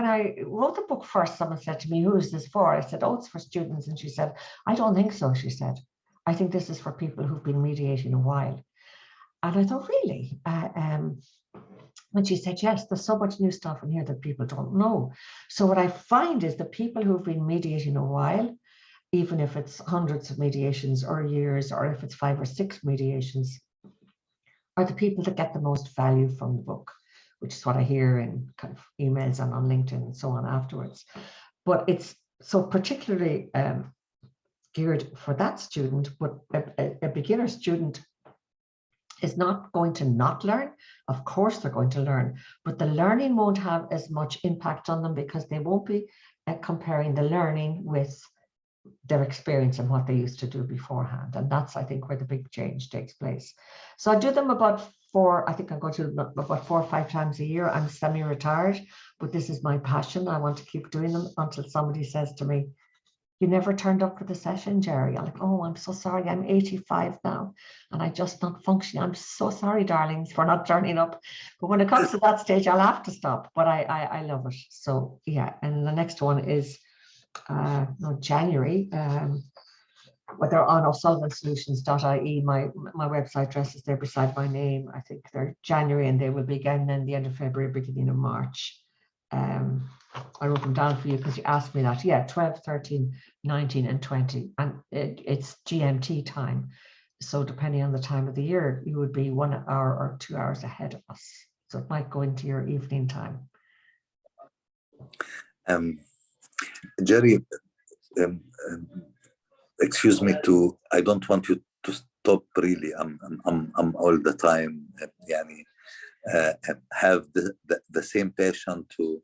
I wrote the book first, someone said to me, who is this for? I said, oh, it's for students. And she said, I don't think so. She said, I think this is for people who've been mediating a while. And I thought, really? And she said, yes, there's so much new stuff in here that people don't know. So what I find is the people who've been mediating a while, even if it's hundreds of mediations or years, or if it's 5 or 6 mediations, are the people that get the most value from the book, which is what I hear in kind of emails and on LinkedIn and so on afterwards. But it's so particularly geared for that student, but a beginner student is not going to not learn. Of course they're going to learn, but the learning won't have as much impact on them because they won't be comparing the learning with their experience and what they used to do beforehand. And that's, I think, where the big change takes place. So I do them about 4, I think I'm going to about 4 or 5 times a year. I'm semi-retired, but this is my passion. I want to keep doing them until somebody says to me, you never turned up for the session, Gerry. I'm like, oh, I'm so sorry. I'm 85 now and I just not functioning. I'm so sorry, darlings, for not turning up. But when it comes to that stage, I'll have to stop. But I love it. So yeah, and the next one is January, but they're on o'sullivansolutions.ie. My website address is there beside my name. I think they're January, and they will begin then the end of February, beginning of March. I wrote them down for you because you asked me that. Yeah, 12, 13, 19, and 20, and it's GMT time. So depending on the time of the year, you would be 1 hour or 2 hours ahead of us. So it might go into your evening time. Gerry, excuse me I don't want you to stop really. I'm all the time have the same passion to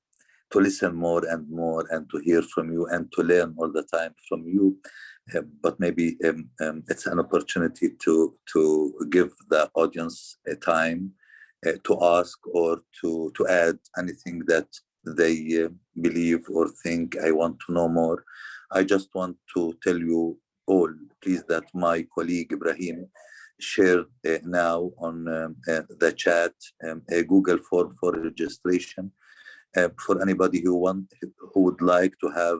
listen more and more and to hear from you and to learn all the time from you. But maybe it's an opportunity to give the audience a time to ask or to add anything that they believe or think I want to know more. I just want to tell you all, please, that my colleague Ibrahim shared now on the chat a Google form for registration for anybody who would like to have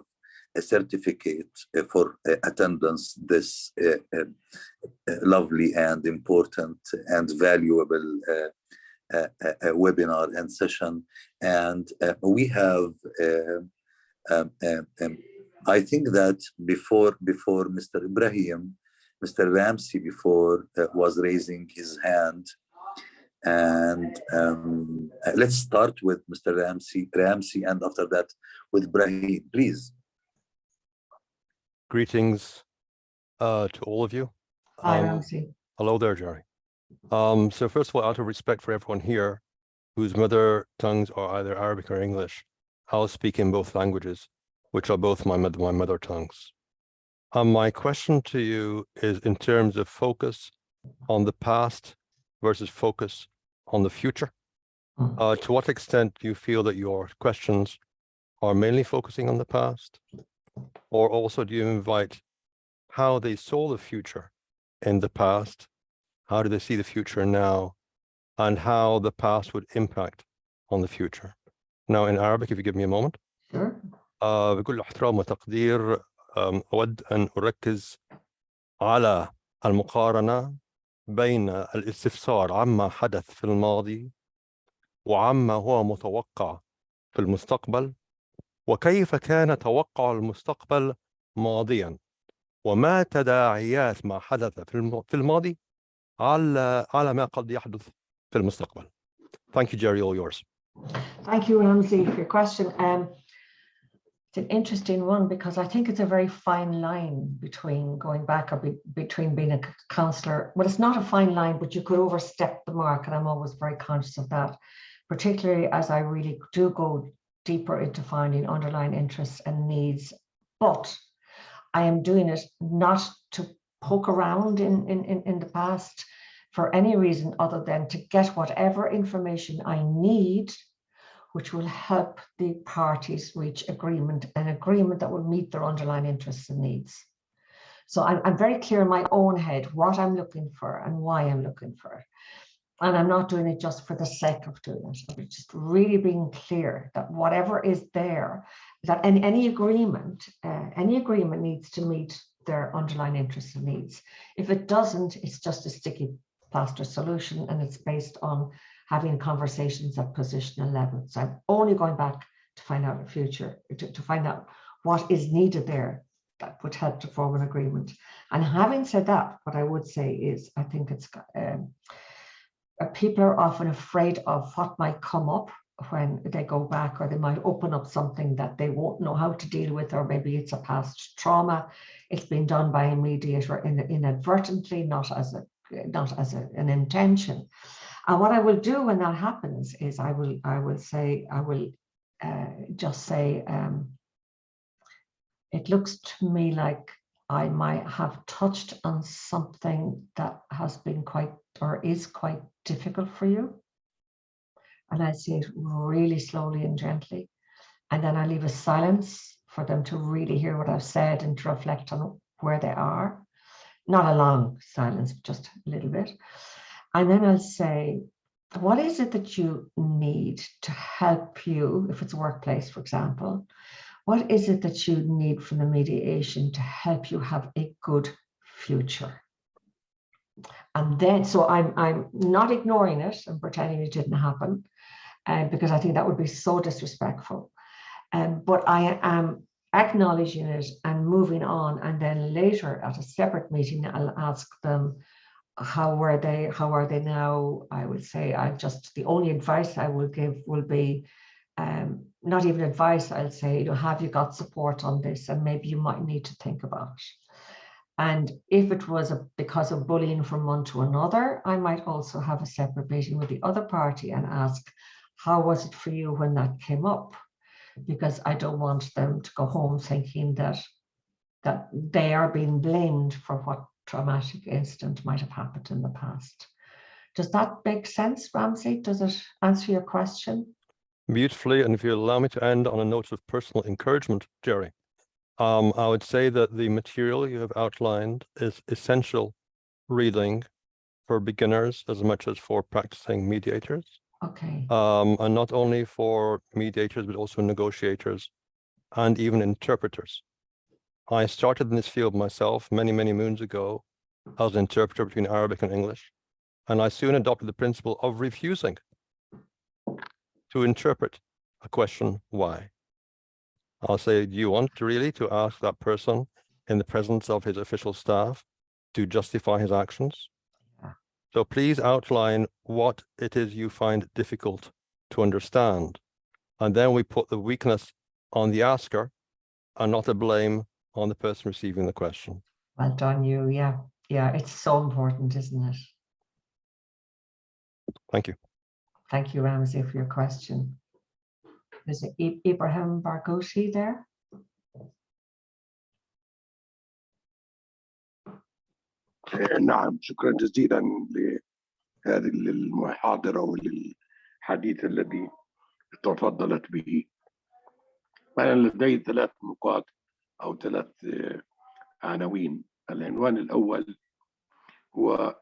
a certificate for attendance this lovely and important and valuable webinar and session. And we have I think that before Mr. Ibrahim, Mr. Ramsey before was raising his hand, and let's start with Mr. Ramsey, and after that with Ibrahim, please. Greetings to all of you. Hi, Ramsey. Hello there, Gerry. So first of all, out of respect for everyone here whose mother tongues are either Arabic or English, I'll speak in both languages, which are both my mother tongues. My question to you is in terms of focus on the past versus focus on the future. To what extent do you feel that your questions are mainly focusing on the past? Or also do you invite how they saw the future in the past? How do they see the future now? And how the past would impact on the future? Now in Arabic, if you give me a moment. Sure. بكل احترام وتقدير أود أن أركز على المقارنة بين الاستفسار عما حدث في الماضي وعما هو متوقع في المستقبل وكيف كان توقع المستقبل ماضيا وما تداعيات ما حدث في الماضي على ما قد يحدث في المستقبل. Thank you, Gerry, all yours. Thank you, Ramsey, for your question. It's an interesting one because I think it's a very fine line between going back or between being a counselor. Well, it's not a fine line, but you could overstep the mark, and I'm always very conscious of that, particularly as I really do go deeper into finding underlying interests and needs. But I am doing it not to poke around in the past for any reason other than to get whatever information I need, which will help the parties reach agreement, an agreement that will meet their underlying interests and needs. So I'm very clear in my own head what I'm looking for and why I'm looking for it. And I'm not doing it just for the sake of doing it. I'm just really being clear that whatever is there, that any agreement needs to meet their underlying interests and needs. If it doesn't, it's just a sticky plaster solution, and it's based on having conversations at positional level. So I'm only going back to find out the future, to find out what is needed there that would help to form an agreement. And having said that, what I would say is, I think it's people are often afraid of what might come up when they go back, or they might open up something that they won't know how to deal with, or maybe it's a past trauma. It's been done by a mediator inadvertently, not as an intention. And what I will do when that happens is I will just say, it looks to me like I might have touched on something that has been quite, or is quite difficult for you. And I say it really slowly and gently. And then I leave a silence for them to really hear what I've said and to reflect on where they are. Not a long silence, just a little bit. And then I'll say, what is it that you need to help you, if it's a workplace, for example, what is it that you need from the mediation to help you have a good future? And then, so I'm not ignoring it and pretending it didn't happen, because I think that would be so disrespectful. But I am acknowledging it and moving on. And then later at a separate meeting, I'll ask them, how are they now? I would say the only advice I will give will be, not even advice, I'll say, have you got support on this? And maybe you might need to think about it. And if it was because of bullying from one to another, I might also have a separate meeting with the other party and ask, how was it for you when that came up? Because I don't want them to go home thinking that they are being blamed for what traumatic incident might have happened in the past. Does that make sense, Ramsey? Does it answer your question? Beautifully. And if you allow me to end on a note of personal encouragement, Gerry, I would say that the material you have outlined is essential reading for beginners as much as for practicing mediators. Okay. And not only for mediators, but also negotiators and even interpreters. I started in this field myself many, many moons ago as an interpreter between Arabic and English. And I soon adopted the principle of refusing to interpret a question why. I'll say, do you want really to ask that person in the presence of his official staff to justify his actions? Yeah. So please outline what it is you find difficult to understand. And then we put the weakness on the asker and not the blame on the person receiving the question. Well done, you. Yeah. Yeah. It's so important, isn't it? Thank you. Thank you, Ramsey, for your question. Is it Ibrahim Barghouti there? نعم، شكرا جزيلا لهذه المحاضرة وللحديث الذي تفضلت به. أنا لدي 3 نقاط أو 3 عناوين. العنوان الأول هو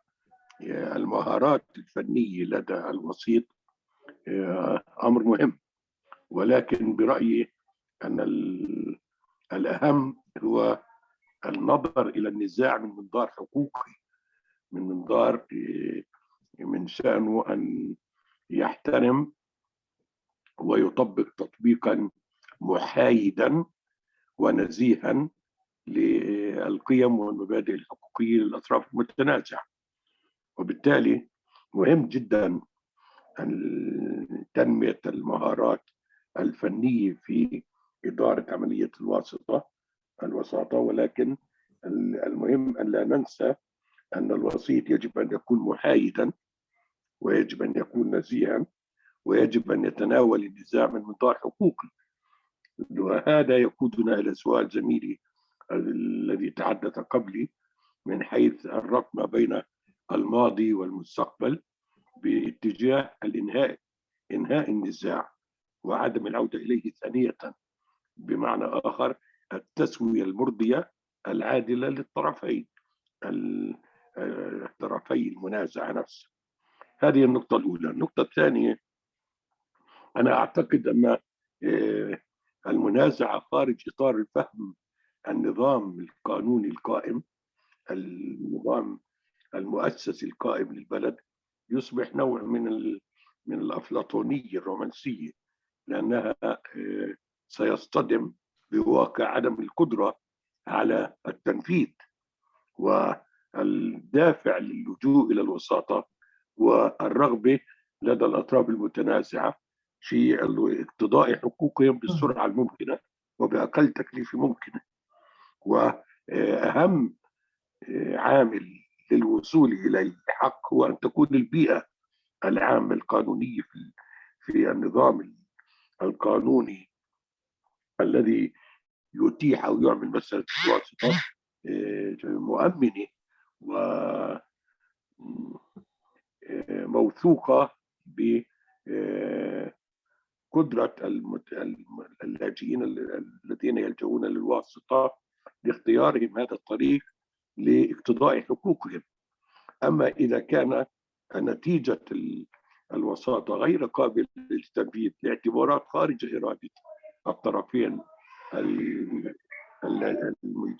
المهارات الفنية لدى الوسيط، أمر مهم، ولكن برأيي أن الأهم هو النظر إلى النزاع من منظار حقوقي، من منظار من شأنه أن يحترم ويطبق تطبيقا محايدا ونزيها للقيم والمبادئ الحقوقية للأطراف المتنازعة. وبالتالي مهم جدا تنمية المهارات الفنية في إدارة عملية الوساطة، ولكن المهم أن لا ننسى أن الوسيط يجب أن يكون محايدا، ويجب أن يكون نزيها، ويجب أن يتناول النزاع من منظار حقوقي. وهذا يقودنا إلى سؤال زميلي الذي تحدث قبلي من حيث الربط ما بين الماضي والمستقبل باتجاه إنهاء النزاع وعدم العودة إليه ثانية، بمعنى آخر التسوية المرضية العادلة للطرفين، طرفي المنازعة نفسها. هذه النقطة الأولى. النقطة الثانية، أنا أعتقد أن المنازعة خارج إطار الفهم النظام القانوني القائم، النظام المؤسسي القائم للبلد، يصبح نوع من الأفلاطونية الرومانسية، لأنها سيصطدم بواقع عدم القدرة على التنفيذ. والدافع للجوء إلى الوساطة والرغبة لدى الأطراف المتنازعة في اقتضاء حقوقهم بالسرعة الممكنة وبأقل تكلفة ممكنة. وأهم عامل للوصول إلى الحق هو أن تكون البيئة العامة القانونية في النظام القانوني الذي يتيح أو يعمل مسألة الواسطة مؤمنة وموثوقة بقدرة اللاجئين الذين يلجؤون للواسطة لاختيارهم هذا الطريق لاقتضاء حقوقهم. أما إذا كان نتيجة الوساطة غير قابلة للتنفيذ لاعتبارات خارج إرادة الطرفين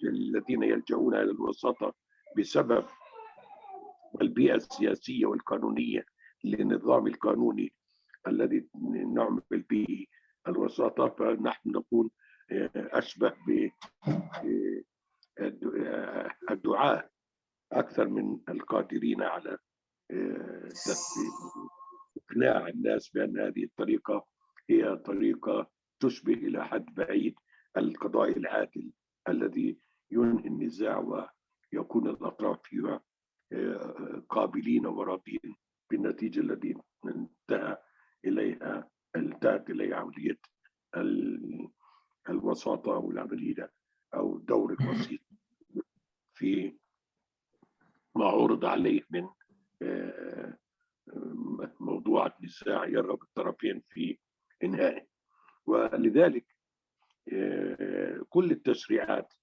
الذين يلجؤون إلى الوساطة بسبب البيئة السياسية والقانونية للنظام القانوني الذي نعمل به الوساطة، فنحن نكون أشبه بالدعاء أكثر من القادرين على إقناع الناس بأن هذه الطريقة هي طريقة تشبه إلى حد بعيد القضاء العادل الذي ينهي النزاع ويكون الأطراف فيها قابلين وراضين بالنتيجة التي انتهت إليها عملية الوساطة أو العملية أو دور الوسيط في ما عرض عليه من موضوع النزاع يرغب الطرفين في إنهائه. ولذلك كل التشريعات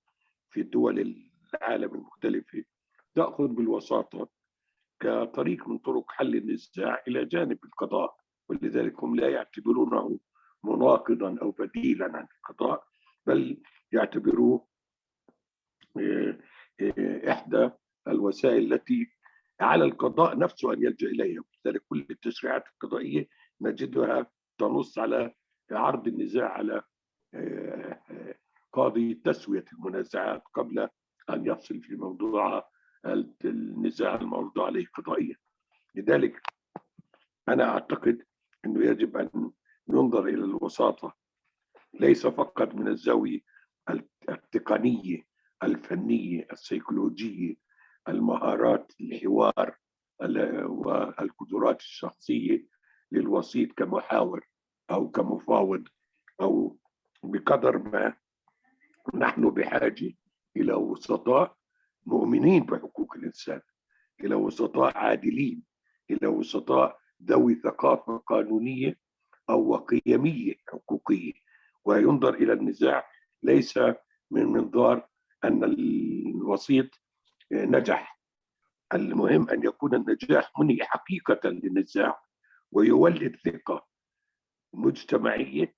في دول العالم المختلفة تأخذ بالوساطة كطريق من طرق حل النزاع إلى جانب القضاء، ولذلك هم لا يعتبرونه مناقضا أو بديلا عن القضاء، بل يعتبروه إحدى الوسائل التي على القضاء نفسه أن يلجأ إليها. ولذلك كل التشريعات القضائية نجدها تنص على عرض النزاع على قاضي تسوية المنازعات قبل أن يصل في موضوع النزاع الموضوع عليه قضائيا. لذلك أنا أعتقد أنه يجب أن ننظر إلى الوساطة ليس فقط من الزاوية التقنية الفنية السيكولوجية، المهارات الحوار والقدرات الشخصية للوسيط كمحاور أو كمفاوض، أو بقدر ما نحن بحاجة إلى وسطاء مؤمنين بحقوق الإنسان، إلى وسطاء عادلين، إلى وسطاء ذوي ثقافة قانونية أو قيمية حقوقية، وينظر إلى النزاع ليس من منظار أن الوسيط نجح. المهم أن يكون النجاح منهي حقيقة للنزاع ويولد ثقة مجتمعية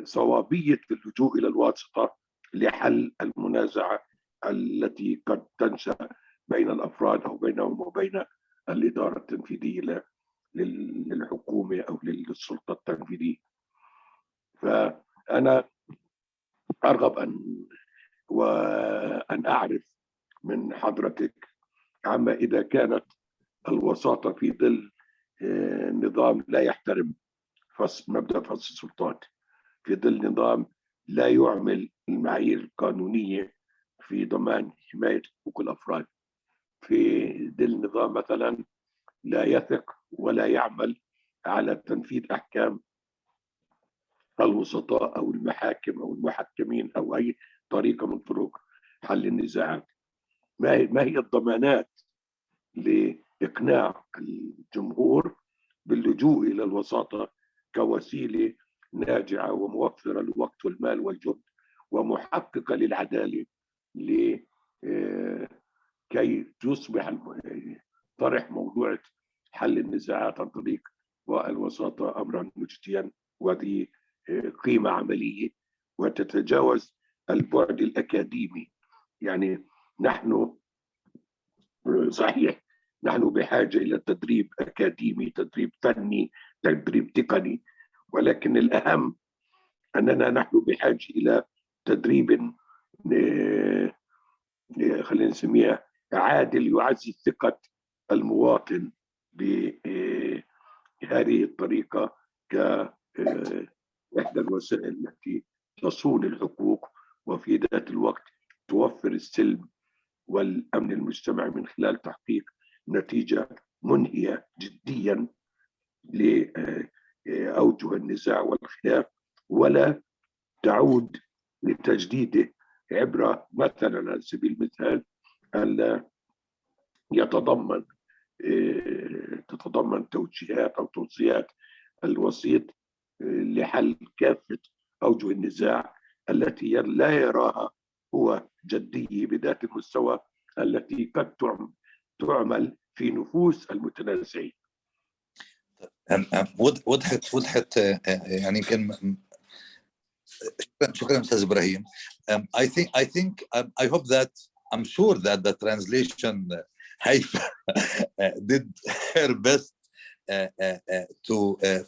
بصوابية اللجوء إلى الواسطة لحل المنازعة التي قد تنشأ بين الأفراد أو بينهم وبين الإدارة التنفيذية للحكومة أو للسلطة التنفيذية. فأنا أرغب أن أعرف من حضرتك عما إذا كانت الوساطة في ظل نظام لا يحترم مبدأ فصل السلطات، في ظل نظام لا يعمل المعايير القانونية في ضمان حماية حقوق الأفراد، في ظل نظام مثلا لا يثق ولا يعمل على تنفيذ أحكام الوسطاء أو المحاكم أو المحكمين أو أي طريقة من طرق حل النزاعات. ما هي الضمانات لإقناع الجمهور باللجوء إلى الوساطة كوسيلة ناجعة وموفرة للوقت والمال والجهد ومحققة للعدالة كي تصبح طرح موضوع حل النزاعات عن طريق الوساطة أمرا مجديا وذي قيمة عملية وتتجاوز البعد الأكاديمي. يعني نحن صحيح نحن بحاجة إلى تدريب أكاديمي، تدريب فني، تدريب تقني، ولكن الأهم أننا نحن بحاجة إلى تدريب خلينا نسميها عادل يعزز ثقة المواطن بهذه الطريقة كإحدى الوسائل التي تصون الحقوق وفي ذات الوقت توفر السلم والأمن المجتمعي من خلال تحقيق نتيجة منهية جديا لأوجه النزاع والخلاف، ولا تعود لتجديده عبر مثلا على سبيل المثال تتضمن توجيهات أو توصيات الوسيط لحل كافة أوجه النزاع التي لا يراها هو جدية بذات المستوى التي قد تعمل في نفوس المتنازعين. وضحت يعني يمكن. شكرا أستاذ إبراهيم. I hope that I'm sure that the translation Haifa did her best to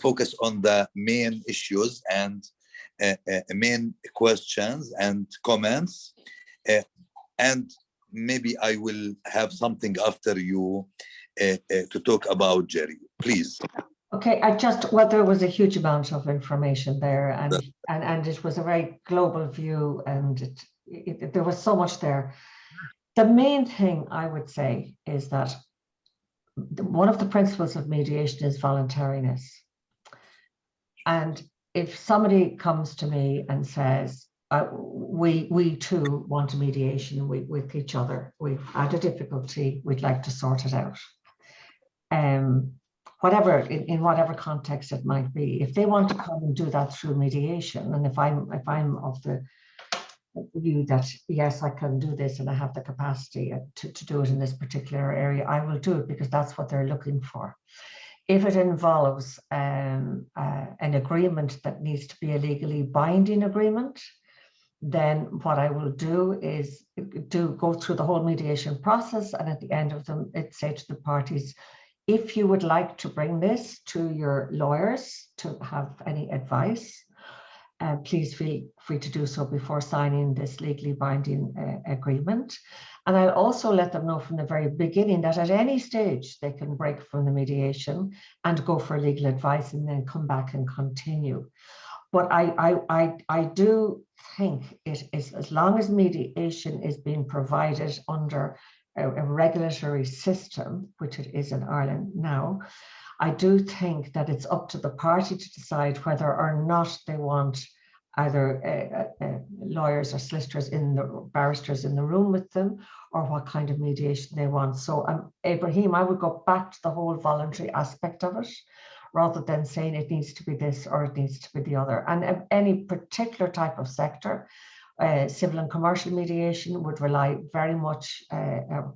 focus on the main issues and main questions and comments, and maybe I will have something after you to talk about Gerry. Please. Okay, there was a huge amount of information there, and it was a very global view, and there was so much there. The main thing I would say is that one of the principles of mediation is voluntariness. And if somebody comes to me and says, we too want a mediation with each other, we've had a difficulty, we'd like to sort it out. Whatever, in whatever context it might be, if they want to come and do that through mediation, and if I'm of the view that yes, I can do this and I have the capacity to do it in this particular area, I will do it because that's what they're looking for. If it involves an agreement that needs to be a legally binding agreement, then what I will do is go through the whole mediation process, and at the end of them, say to the parties, if you would like to bring this to your lawyers to have any advice, please feel free to do so before signing this legally binding agreement. And I'll also let them know from the very beginning that at any stage they can break from the mediation and go for legal advice and then come back and continue. But I do think it is, as long as mediation is being provided under a regulatory system, which it is in Ireland now, I do think that it's up to the party to decide whether or not they want either lawyers or solicitors barristers in the room with them, or what kind of mediation they want. So Ibrahim, I would go back to the whole voluntary aspect of it, rather than saying it needs to be this or it needs to be the other. And any particular type of sector, civil and commercial mediation would rely very much,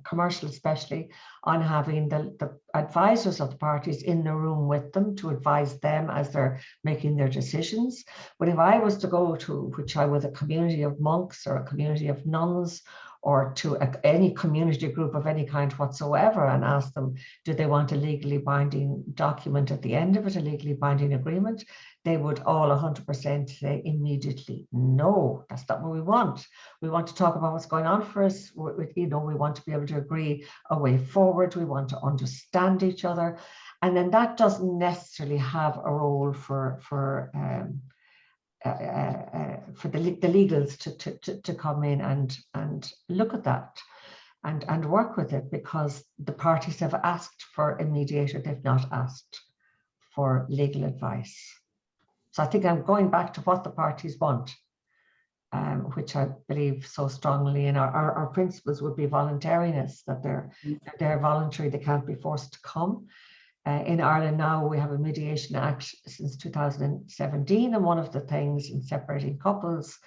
commercial especially, on having the advisors of the parties in the room with them to advise them as they're making their decisions. But if I was to go to, with a community of monks or a community of nuns, or to any community group of any kind whatsoever, and ask them, do they want a legally binding document at the end of it, a legally binding agreement? They would all 100% say immediately, no, that's not what we want. We want to talk about what's going on for us. We want to be able to agree a way forward. We want to understand each other. And then that doesn't necessarily have a role for the legals to come in and look at that and work with it, because the parties have asked for a mediator, they've not asked for legal advice. So I think I'm going back to what the parties want, which I believe so strongly in. Our principles would be voluntariness, that they're voluntary, they can't be forced to come. In Ireland now, we have a Mediation Act since 2017, and one of the things in separating couples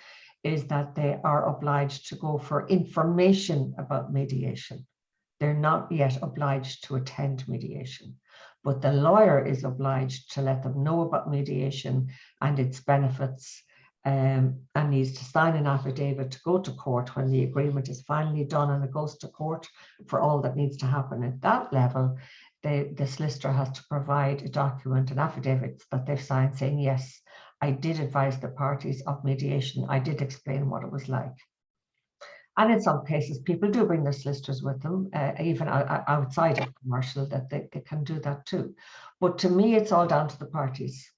is that they are obliged to go for information about mediation. They're not yet obliged to attend mediation, but the lawyer is obliged to let them know about mediation and its benefits, and needs to sign an affidavit to go to court when the agreement is finally done and it goes to court for all that needs to happen at that level. The solicitor has to provide a document, an affidavit that they've signed saying, yes, I did advise the parties of mediation. I did explain what it was like. And in some cases, people do bring their solicitors with them, even outside of commercial, that they can do that too. But to me, it's all down to the parties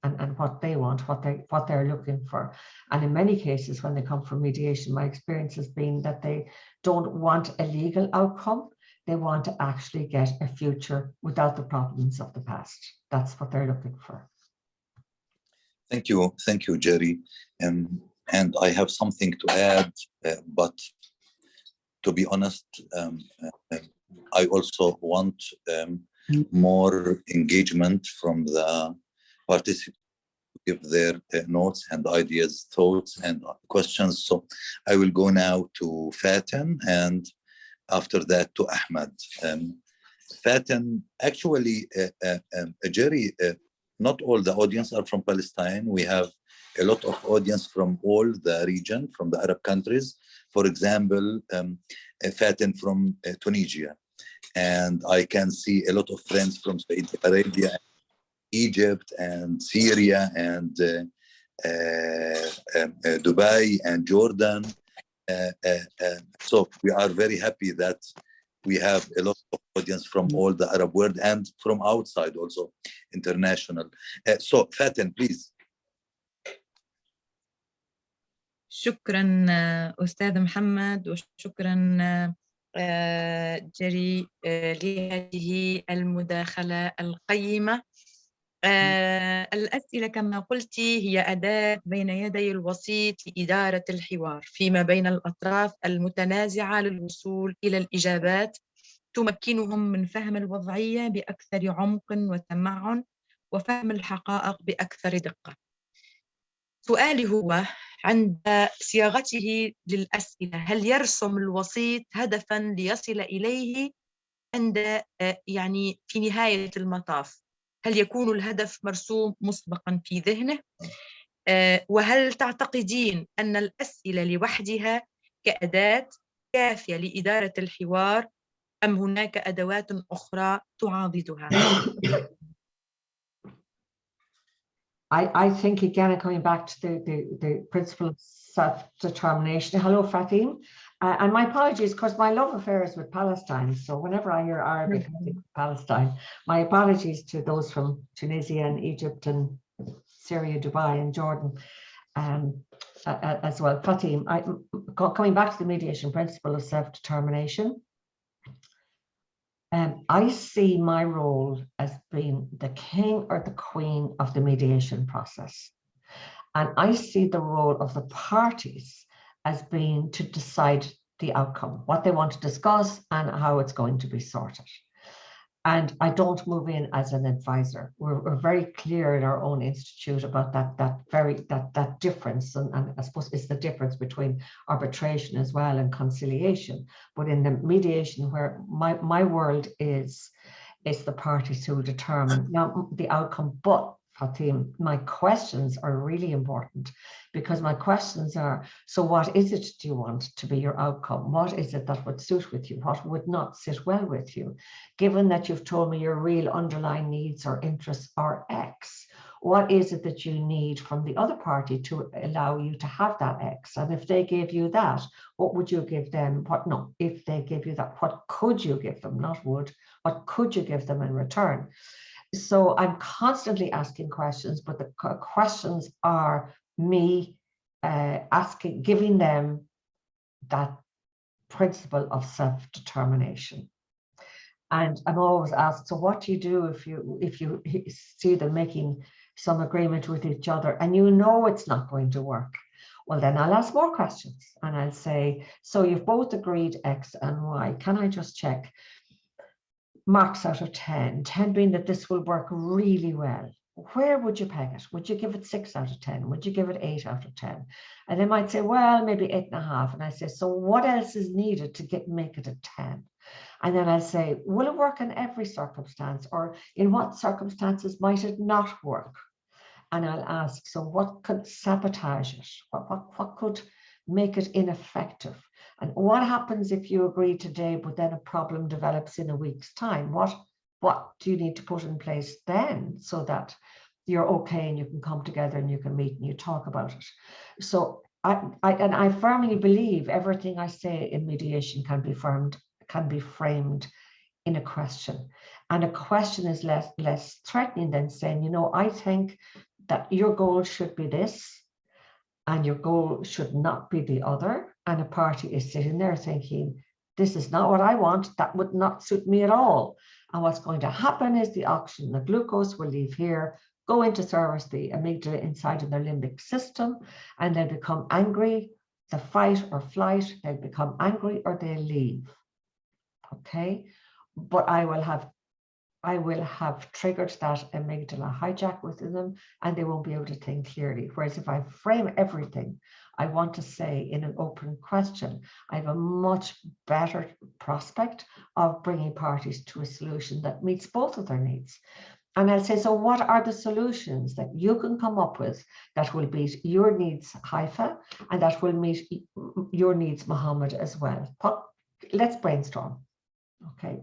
and what they want, what they're looking for. And in many cases, when they come for mediation, my experience has been that they don't want a legal outcome. They want to actually get a future without the problems of the past. That's what they're looking for. Thank you, Gerry. And I have something to add, but to be honest, I also want more engagement from the participants to give their notes and ideas, thoughts and questions. So I will go now to Faten, and after that to Ahmed. Faten, actually, Gerry, not all the audience are from Palestine. We have a lot of audience from all the region, from the Arab countries. For example, Faten from Tunisia. And I can see a lot of friends from Saudi Arabia, Egypt and Syria and Dubai and Jordan. So we are very happy that we have a lot of audience from all the Arab world and from outside also, international. So Faten, please. شكرا أستاذ محمد، وشكرا جيري لهذه المداخلة القيمة. الأسئلة كما قلت هي أداة بين يدي الوسيط لإدارة الحوار فيما بين الأطراف المتنازعة للوصول إلى الإجابات تمكنهم من فهم الوضعية بأكثر عمق وتمعن وفهم الحقائق بأكثر دقة. سؤالي هو عند صياغته للأسئلة، هل يرسم الوسيط هدفاً ليصل إليه عند يعني في نهاية المطاف؟ هل يكون الهدف مرسوم مسبقاً في ذهنه؟ وهل تعتقدين أن الأسئلة لوحدها كأداة كافية لإدارة الحوار أم هناك أدوات أخرى تعاضدها؟ I think again, coming back to the principle of self-determination. Hello, Fatim. And my apologies, because my love affair is with Palestine. So whenever I hear Arabic, I think of Palestine. My apologies to those from Tunisia and Egypt and Syria, Dubai and Jordan as well. Fatim, coming back to the mediation principle of self-determination, I see my role as being the king or the queen of the mediation process. And I see the role of the parties as being to decide the outcome, what they want to discuss and how it's going to be sorted. And I don't move in as an advisor. We're very clear in our own institute about that difference. And I suppose it's the difference between arbitration as well and conciliation. But in the mediation, where my world is the parties who determine now the outcome. But Fatim, my questions are really important, because my questions are, so what is it do you want to be your outcome? What is it that would suit with you? What would not sit well with you? Given that you've told me your real underlying needs or interests are X, what is it that you need from the other party to allow you to have that X? And if they gave you that, what would you give them? If they gave you that, what could you give them? Not would, what could you give them in return? So I'm constantly asking questions, but the questions are me giving them that principle of self-determination. And I'm always asked, so what do you do if you see them making some agreement with each other and you know it's not going to work? Well, then I'll ask more questions and I'll say, so you've both agreed X and Y. Can I just check? Marks out of 10, 10 being that this will work really well. Where would you peg it? Would you give it 6 out of 10? Would you give it 8 out of 10? And they might say, well, maybe 8.5. And I say, so what else is needed to make it a 10? And then I say, will it work in every circumstance, or in what circumstances might it not work? And I'll ask, so what could sabotage it? What could make it ineffective? And what happens if you agree today, but then a problem develops in a week's time? What do you need to put in place then so that you're okay and you can come together and you can meet and you talk about it? So I firmly believe everything I say in mediation can be framed in a question. And a question is less threatening than saying, you know, I think that your goal should be this, and your goal should not be the other. And a party is sitting there thinking, this is not what I want, that would not suit me at all. And what's going to happen is the oxygen, the glucose will leave here, go into service the amygdala inside of their limbic system, and they'll become angry, the fight or flight, they'll become angry or they'll leave. Okay, but I will have triggered that amygdala hijack within them, and they won't be able to think clearly. Whereas if I frame everything I want to say in an open question, I have a much better prospect of bringing parties to a solution that meets both of their needs. And I'll say, so what are the solutions that you can come up with that will meet your needs, Haifa, and that will meet your needs, Mohammed, as well? Let's brainstorm. Okay.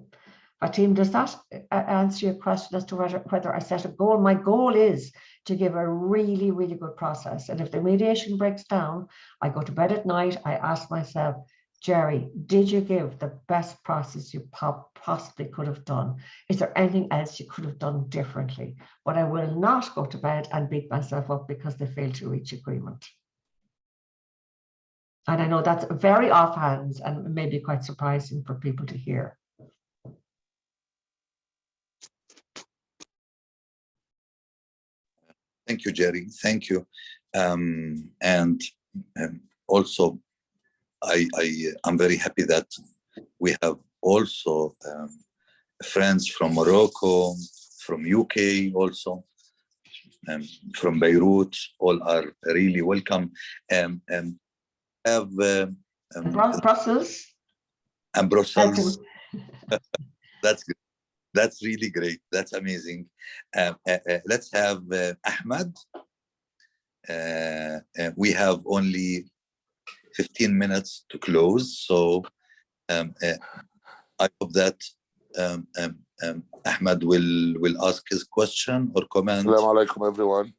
Fatim, does that answer your question as to whether I set a goal? My goal is to give a really, really good process. And if the mediation breaks down, I go to bed at night, I ask myself, Gerry, did you give the best process you possibly could have done? Is there anything else you could have done differently? But I will not go to bed and beat myself up because they failed to reach agreement. And I know that's very offhand and maybe quite surprising for people to hear. Thank you, Gerry. Thank you. And also, I'm very happy that we have also friends from Morocco, from UK also, from Beirut. All are really welcome. Brussels. And Brussels. That's good. That's really great. That's amazing. Let's have Ahmed. We have only 15 minutes to close, so I hope that Ahmed will ask his question or comment. Assalamu alaikum, everyone.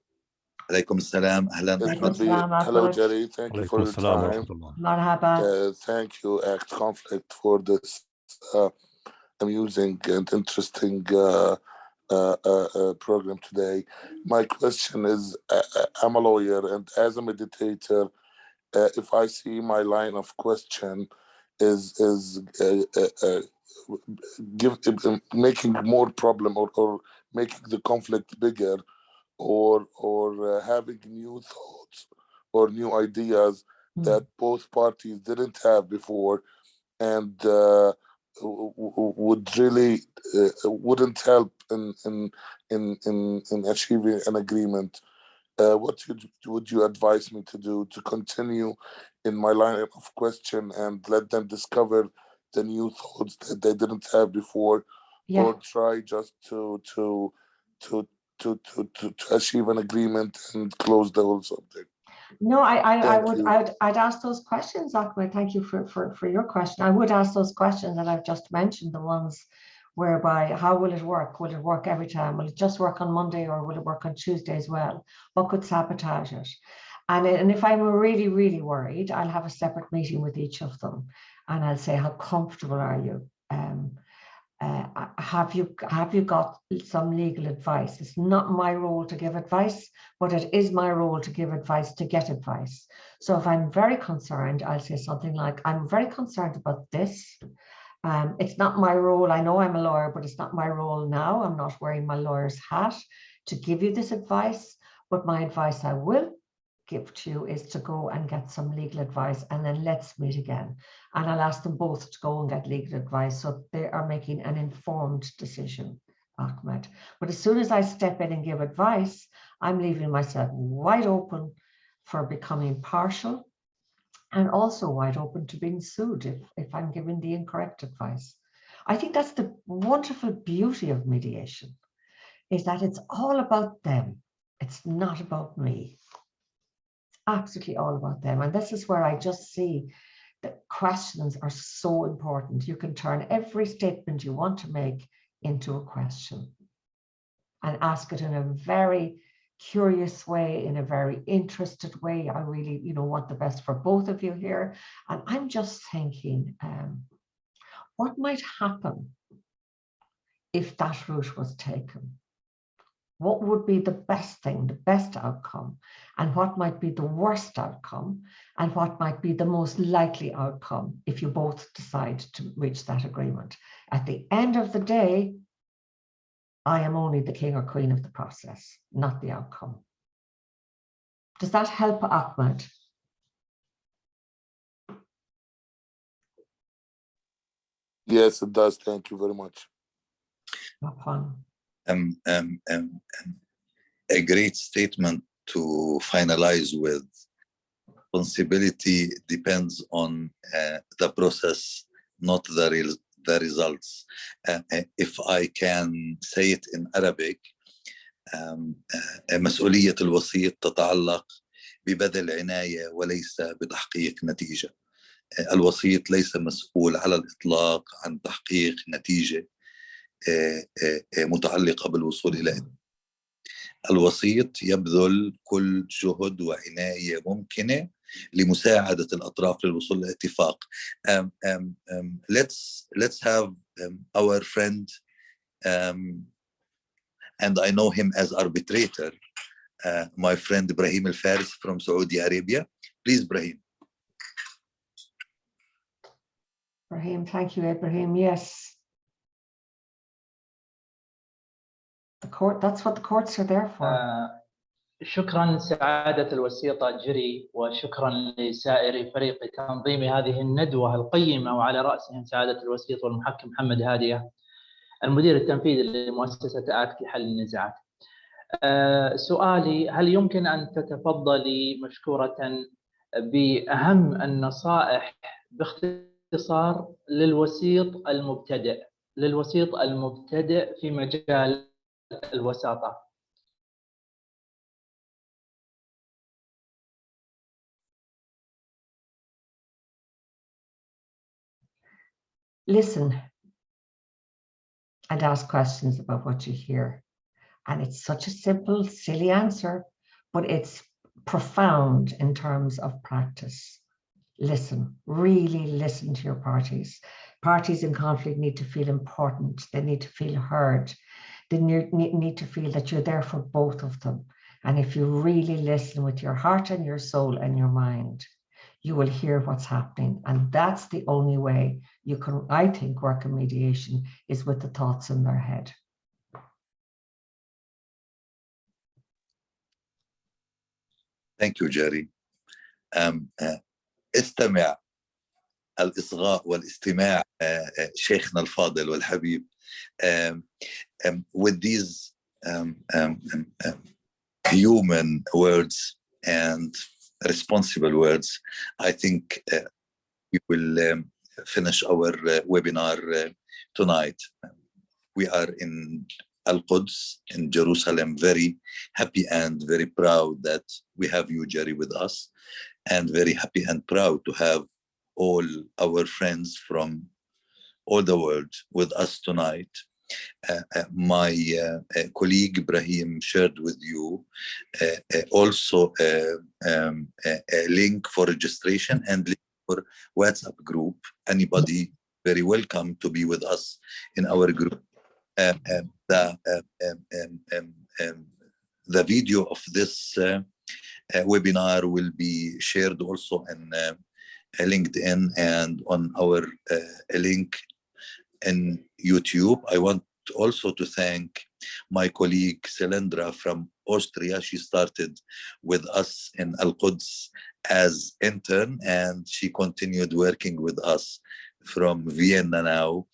عليكم السلام. أهلا It أحمد. would be, hello, Gerry. Thank you for Alaikum your assalam wa time. rahmatullah. Marhaba. Thank you, Act Conflict, for this amusing and interesting program today. My question is, I'm a lawyer, and as a meditator, if I see my line of question is making more problem or making the conflict bigger, or having new thoughts or new ideas that both parties didn't have before, and would really wouldn't help in achieving an agreement. What would you advise me to do to continue in my line of question and let them discover the new thoughts that they didn't have before, or try just to achieve an agreement and close the whole subject? No, I'd ask those questions, Ahmed. Thank you for your question. I would ask those questions that I've just mentioned, the ones whereby, how will it work? Will it work every time? Will it just work on Monday, or will it work on Tuesday as well? What could sabotage it? And if I'm really, really worried, I'll have a separate meeting with each of them, and I'll say, how comfortable are you? Have you got some legal advice? It's not my role to give advice, but it is my role to give advice, to get advice. So if I'm very concerned, I'll say something like, I'm very concerned about this. It's not my role. I know I'm a lawyer, but it's not my role now. I'm not wearing my lawyer's hat to give you this advice, but my advice I will give to you is to go and get some legal advice, and then let's meet again. And I'll ask them both to go and get legal advice, so they are making an informed decision, Ahmed. But as soon as I step in and give advice, I'm leaving myself wide open for becoming partial, and also wide open to being sued if I'm giving the incorrect advice. I think that's the wonderful beauty of mediation, is that it's all about them. It's not about me. Absolutely all about them. And this is where I just see that questions are so important. You can turn every statement you want to make into a question and ask it in a very curious way, in a very interested way. I really, want the best for both of you here. And I'm just thinking, what might happen if that route was taken? What would be the best thing, the best outcome, and what might be the worst outcome, and what might be the most likely outcome if you both decide to reach that agreement? At the end of the day, I am only the king or queen of the process, not the outcome. Does that help, Ahmed? Yes, it does. Thank you very much. No fun. A great statement to finalize with. Responsibility depends on the process, not the results. If I can say it in Arabic, مسؤولية الوسيط تتعلق ببذل عناية وليس بتحقيق نتيجة. الوسيط ليس مسؤول على الإطلاق عن تحقيق نتيجة متعلقة بالوصول إلى. الوسيط يبذل كل جهد وعناية ممكنة لمساعدة الأطراف للوصول لاتفاق. Let's have our friend, and I know him as arbitrator, my friend Ibrahim Al-Faris from Saudi Arabia. Please, Ibrahim. Ibrahim, thank you, Ibrahim. Yes. The court, that's what the courts are there for. شكرا سعادة الوسيطة جيري، وشكرا لسائر فريق تنظيم هذه الندوة القيمة، وعلى رأسهم سعادة الوسيط والمحكم محمد هادية المدير التنفيذي لمؤسسة آكت لحل النزاعات. سؤالي، هل يمكن أن تتفضلي مشكورة بأهم النصائح باختصار للوسيط المبتدئ في مجال الوساطة؟ Listen and ask questions about what you hear. And it's such a simple, silly answer, but it's profound in terms of practice. Listen, really listen to your parties. Parties in conflict need to feel important. They need to feel heard. They need to feel that you're there for both of them. And if you really listen with your heart and your soul and your mind, you will hear what's happening. And that's the only way you can, I think, work in mediation is with the thoughts in their head. Thank you, Gerry. استمع الإصغاء والاستماع شيخنا الفاضل والحبيب. With these human words and responsible words, I think we will finish our webinar tonight. We are in Al-Quds, in Jerusalem, very happy and very proud that we have you, Gerry, with us, and very happy and proud to have all our friends from all the world with us tonight. My colleague Ibrahim shared with you also a link for registration and link for WhatsApp group. Anybody very welcome to be with us in our group. The video of this webinar will be shared also in LinkedIn and on our link in YouTube. I want also to thank my colleague Selendra from Austria. She started with us in Al-Quds as intern, and she continued working with us from Vienna now.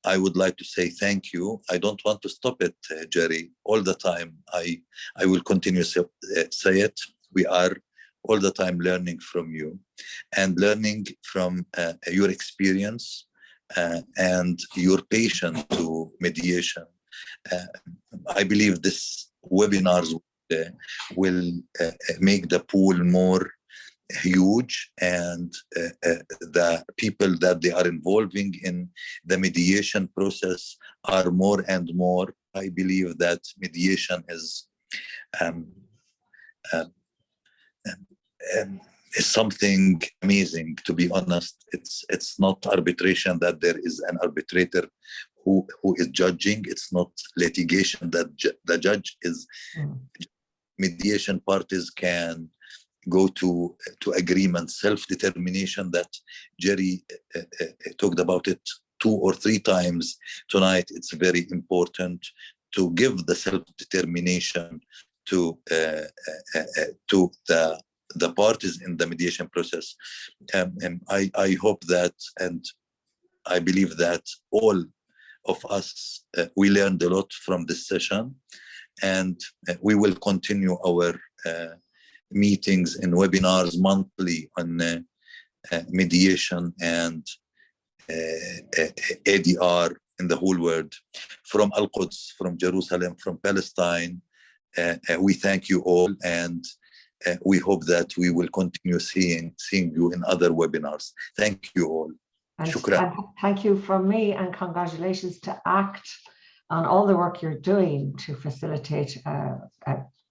I would like to say thank you. I don't want to stop it, Gerry, all the time. I will continue to say it. We are all the time learning from you and learning from your experience and your passion to mediation. I believe this webinars will make the pool more huge, and the people that they are involving in the mediation process are more and more. I believe that mediation is something amazing, to be honest. It's not arbitration that there is an arbitrator who is judging. It's not litigation that the judge is. Mediation parties can go to agreement, self-determination that Gerry talked about it 2 or 3 times tonight. It's very important to give the self-determination to the parties in the mediation process. I hope that, and I believe that all of us, we learned a lot from this session, and we will continue our meetings and webinars monthly on mediation and ADR in the whole world, from Al-Quds, from Jerusalem, from Palestine. We thank you all, and we hope that we will continue seeing you in other webinars. Thank you all. And Shukran. thank you from me, and congratulations to ACT on all the work you're doing to facilitate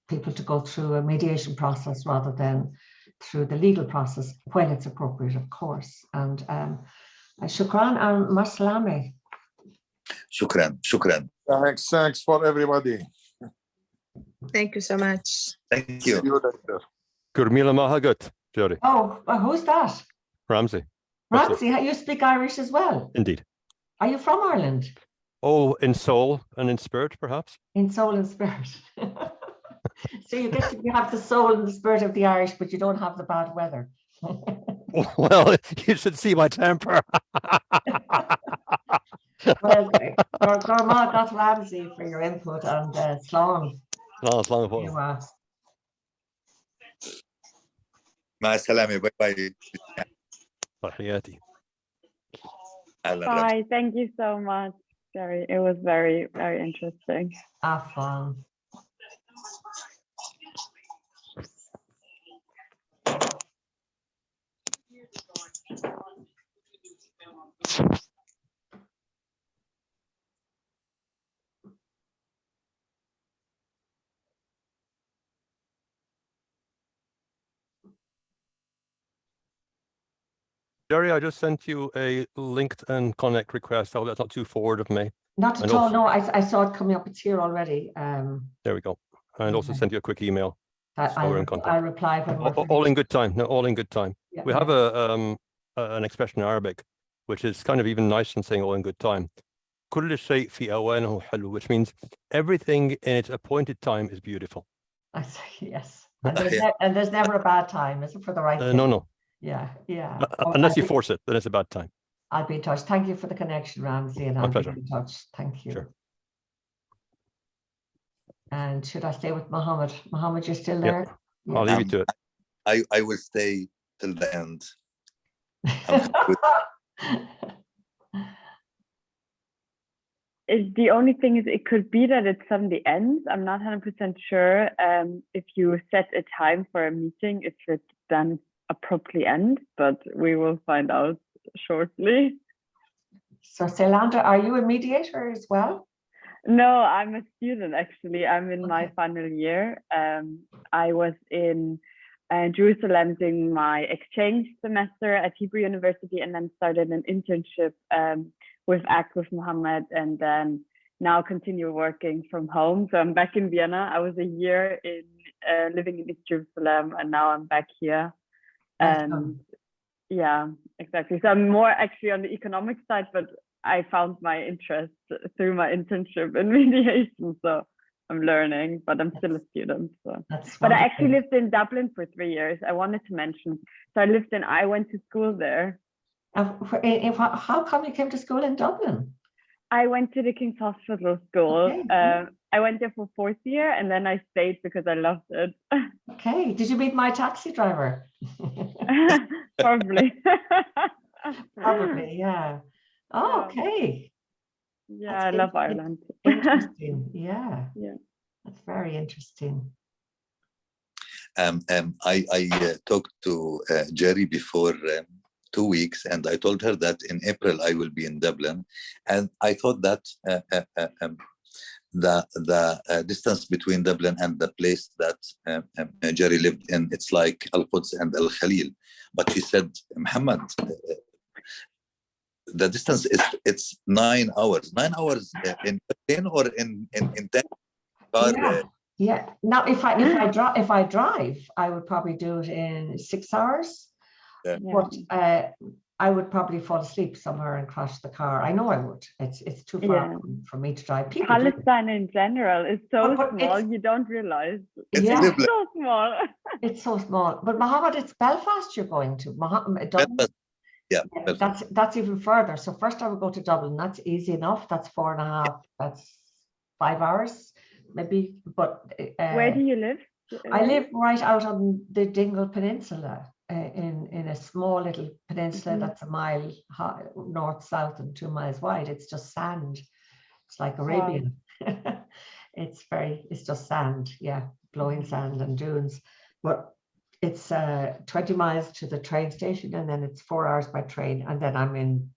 people to go through a mediation process rather than through the legal process when it's appropriate, of course. And shukran and maslame. Shukran. Thanks for everybody. Thank you so much. Thank See you. you later. Gurmila Mahagut, Gerry. Oh, who's that? Ramsey. Ramsey, you speak Irish as well? Indeed. Are you from Ireland? Oh, in soul and in spirit, perhaps? In soul and spirit. So you have the soul and the spirit of the Irish, but you don't have the bad weather. Well, you should see my temper. Well, Gorma got Ramsey for your input, and Slán. Slán. You are. مع السلامة. Bye bye. تحياتي. Bye. Thank you so much, Gerry. It was very, very interesting. Fun. Gerry, I just sent you a LinkedIn connect request. I hope that's not too forward of me. Not at all. No, I saw it coming up. It's here already. There we go. And also okay. sent you a quick email. So we're in I'll contact. reply when we're All in good time. No, all in good time. Yeah, We have an expression in Arabic, which is kind of even nice than saying all in good time. كل شيء في أوانه حلو, which means everything in its appointed time is beautiful. I say yes. And there's never a bad time, is it, for the right thing? No. Yeah. Unless you force it, then it's a bad time. I'll be in touch. Thank you for the connection, Ramsey, and I'll be in touch. Thank you. Sure. And should I stay with Mohammed? Mohammed, you're still there? Yeah. I'll leave you to it. I will stay till the end. The only thing is, it could be that it suddenly ends. I'm not 100% sure. If you set a time for a meeting, it should then abruptly end, but we will find out shortly. So, Selanda, are you a mediator as well? No, I'm a student, actually. I'm in my final year. I was in Jerusalem doing my exchange semester at Hebrew University, and then started an internship with ACT with Mohammed, and then now continue working from home. So I'm back in Vienna. I was a year in living in East Jerusalem, and now I'm back here. And yeah, exactly. So I'm more actually on the economic side, but I found my interest through my internship in mediation. So I'm learning, but I'm still a student. So. But I actually lived in Dublin for 3 years. I wanted to mention. So I went to school there. How come you came to school in Dublin? I went to the King's Hospital School. Okay. I went there for 4th year, and then I stayed because I loved it. Okay. Did you meet my taxi driver? Probably. Probably, yeah. Oh, okay. Yeah, That's I love Ireland. Interesting. Yeah. That's very interesting. I talked to Gerry before 2 weeks, and I told her that in April I will be in Dublin, and I thought that the distance between Dublin and the place that Gerry lived in, it's like Al-Quds and Al-Khalil. But she said, Muhammad, the distance it's 9 hours. 9 hours in plane or in 10 car? Yeah. Now, if I drive, I would probably do it in 6 hours. Yeah. But I would probably fall asleep somewhere and crash the car. I know I would. It's too far for me to drive. Palestine in general is so small, you don't realize. It's so small. It's so small. But Mohammed, it's Belfast you're going to. Dublin. Yeah, that's even further. So first I would go to Dublin. That's easy enough. That's 4.5. That's 5 hours, maybe. But where do you live? I live right out on the Dingle Peninsula, in a small little peninsula that's a mile high, north-south and 2 miles wide. It's just sand. It's like Arabian. Wow. It's just sand. Yeah, blowing sand and dunes. But it's 20 miles to the train station, and then it's 4 hours by train, and then I'm in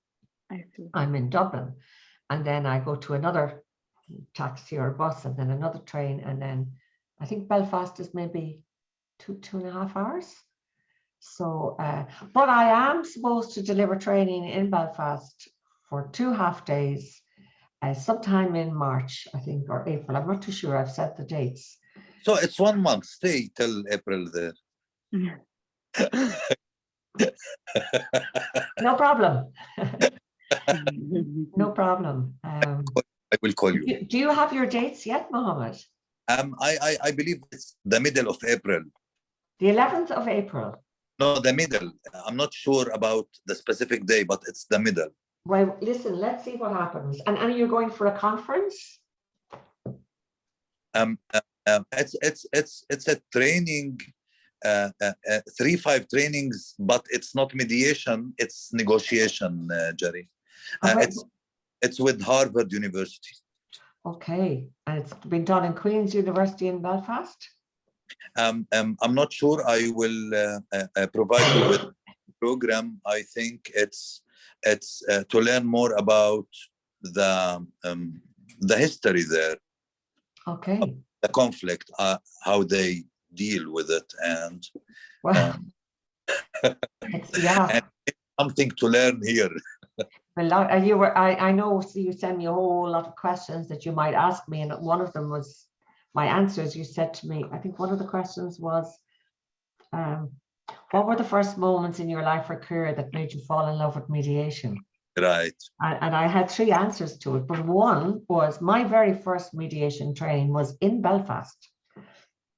Dublin, and then I go to another taxi or bus, and then another train, and then I think Belfast is maybe 2.5 hours. So, but I am supposed to deliver training in Belfast for 2 half days, sometime in March, I think, or April. I'm not too sure. I've set the dates. So it's 1 month. Stay till April there. No problem. No problem. I will call you. Do you have your dates yet, Mohammed? I believe it's the middle of April. The 11th of April. No, the middle. I'm not sure about the specific day, but it's the middle. Well, listen, let's see what happens. And are you going for a conference? It's a training, 3-5 trainings, but it's not mediation, it's negotiation, Gerry. It's with Harvard University. Okay, and it's been done in Queen's University in Belfast? I'm not sure. I will provide you with a program. I think it's to learn more about the history there. Okay. The conflict, how they deal with it, and well, something to learn here. Well, I know you sent me a whole lot of questions that you might ask me, and one of them was my answers. You said to me, I think one of the questions was, what were the first moments in your life or career that made you fall in love with mediation? Right. And I had 3 answers to it, but one was my very first mediation training was in Belfast.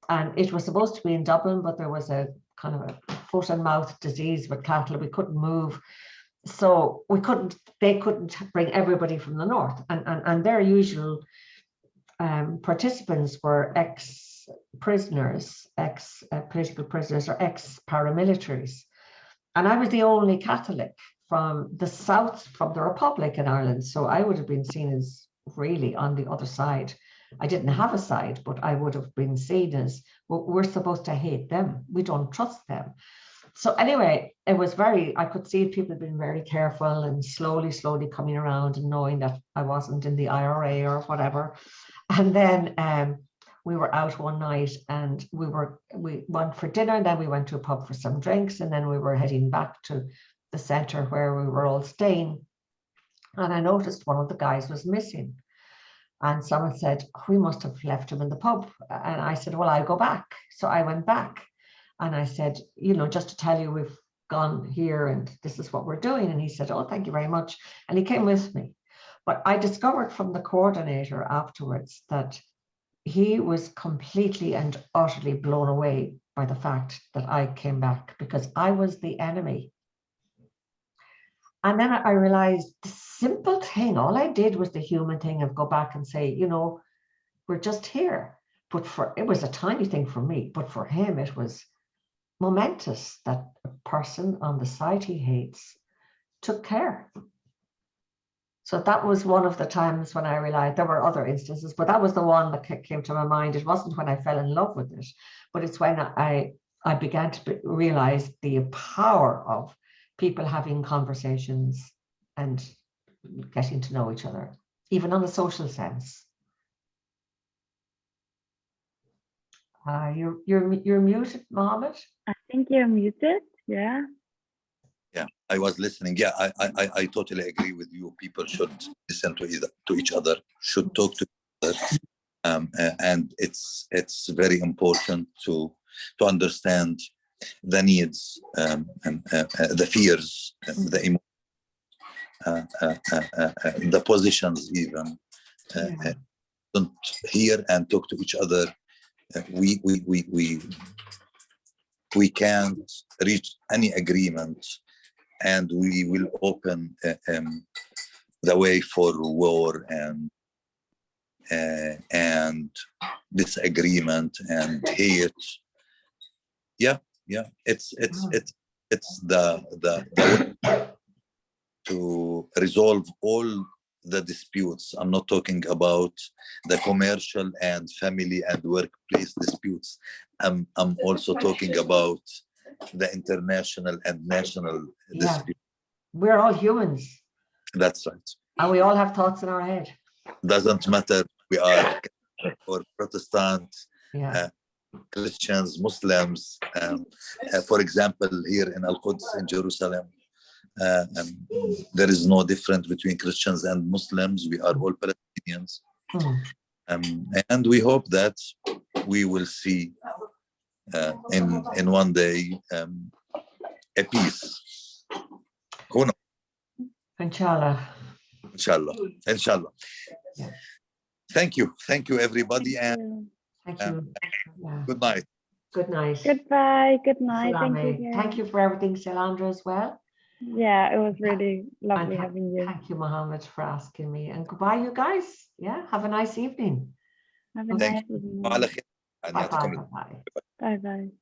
And it was supposed to be in Dublin, but there was a kind of a foot and mouth disease with cattle. We couldn't move. So they couldn't bring everybody from the north. And their usual participants were ex-prisoners, ex-political prisoners, or ex-paramilitaries. And I was the only Catholic from the south, from the Republic in Ireland. So I would have been seen as really on the other side. I didn't have a side, but I would have been seen as, well, we're supposed to hate them. We don't trust them. So anyway, it was I could see people being very careful and slowly coming around and knowing that I wasn't in the IRA or whatever. And then we were out one night and we went for dinner, and then we went to a pub for some drinks, and then we were heading back to the center where we were all staying. And I noticed one of the guys was missing. And someone said, we must have left him in the pub. And I said, well, I'll go back. So I went back and I said, just to tell you, we've gone here and this is what we're doing. And he said, oh, thank you very much. And he came with me. But I discovered from the coordinator afterwards that he was completely and utterly blown away by the fact that I came back, because I was the enemy. And then I realized the simple thing, all I did was the human thing of go back and say, we're just here. But it was a tiny thing for me, but for him, it was momentous that a person on the side he hates took care. So that was one of the times when I realized, there were other instances, but that was the one that came to my mind. It wasn't when I fell in love with it, but it's when I began to realize the power of people having conversations and getting to know each other, even on a social sense. You're muted, Mohammed. I think you're muted. Yeah. Yeah, I was listening. Yeah, I totally agree with you. People should listen to each other, should talk to each other, and it's very important to understand the needs, and the fears, the emotions, the positions, even. Don't hear and talk to each other. We can't reach any agreement, and we will open the way for war and disagreement and hate. Yeah, it's the way to resolve all the disputes. I'm not talking about the commercial and family and workplace disputes. I'm also talking about the international and national disputes. We're all humans. That's right. And we all have thoughts in our head. Doesn't matter we are or Protestant, Christians, Muslims. For example, here in Al-Quds in Jerusalem, there is no difference between Christians and Muslims. We are all Palestinians. And we hope that we will see in one day a peace. Who knows? Inshallah. Inshallah. Yeah. Thank you everybody, and thank you. Good night. Good night. Goodbye. Good night. Salame. Thank you. Thank you for everything, Salandra, as well. Yeah, it was really lovely having you. Thank you, Mohammed, for asking me. And goodbye, you guys. Yeah, have a nice evening. Have a nice evening. Bye. Bye-bye. Bye-bye.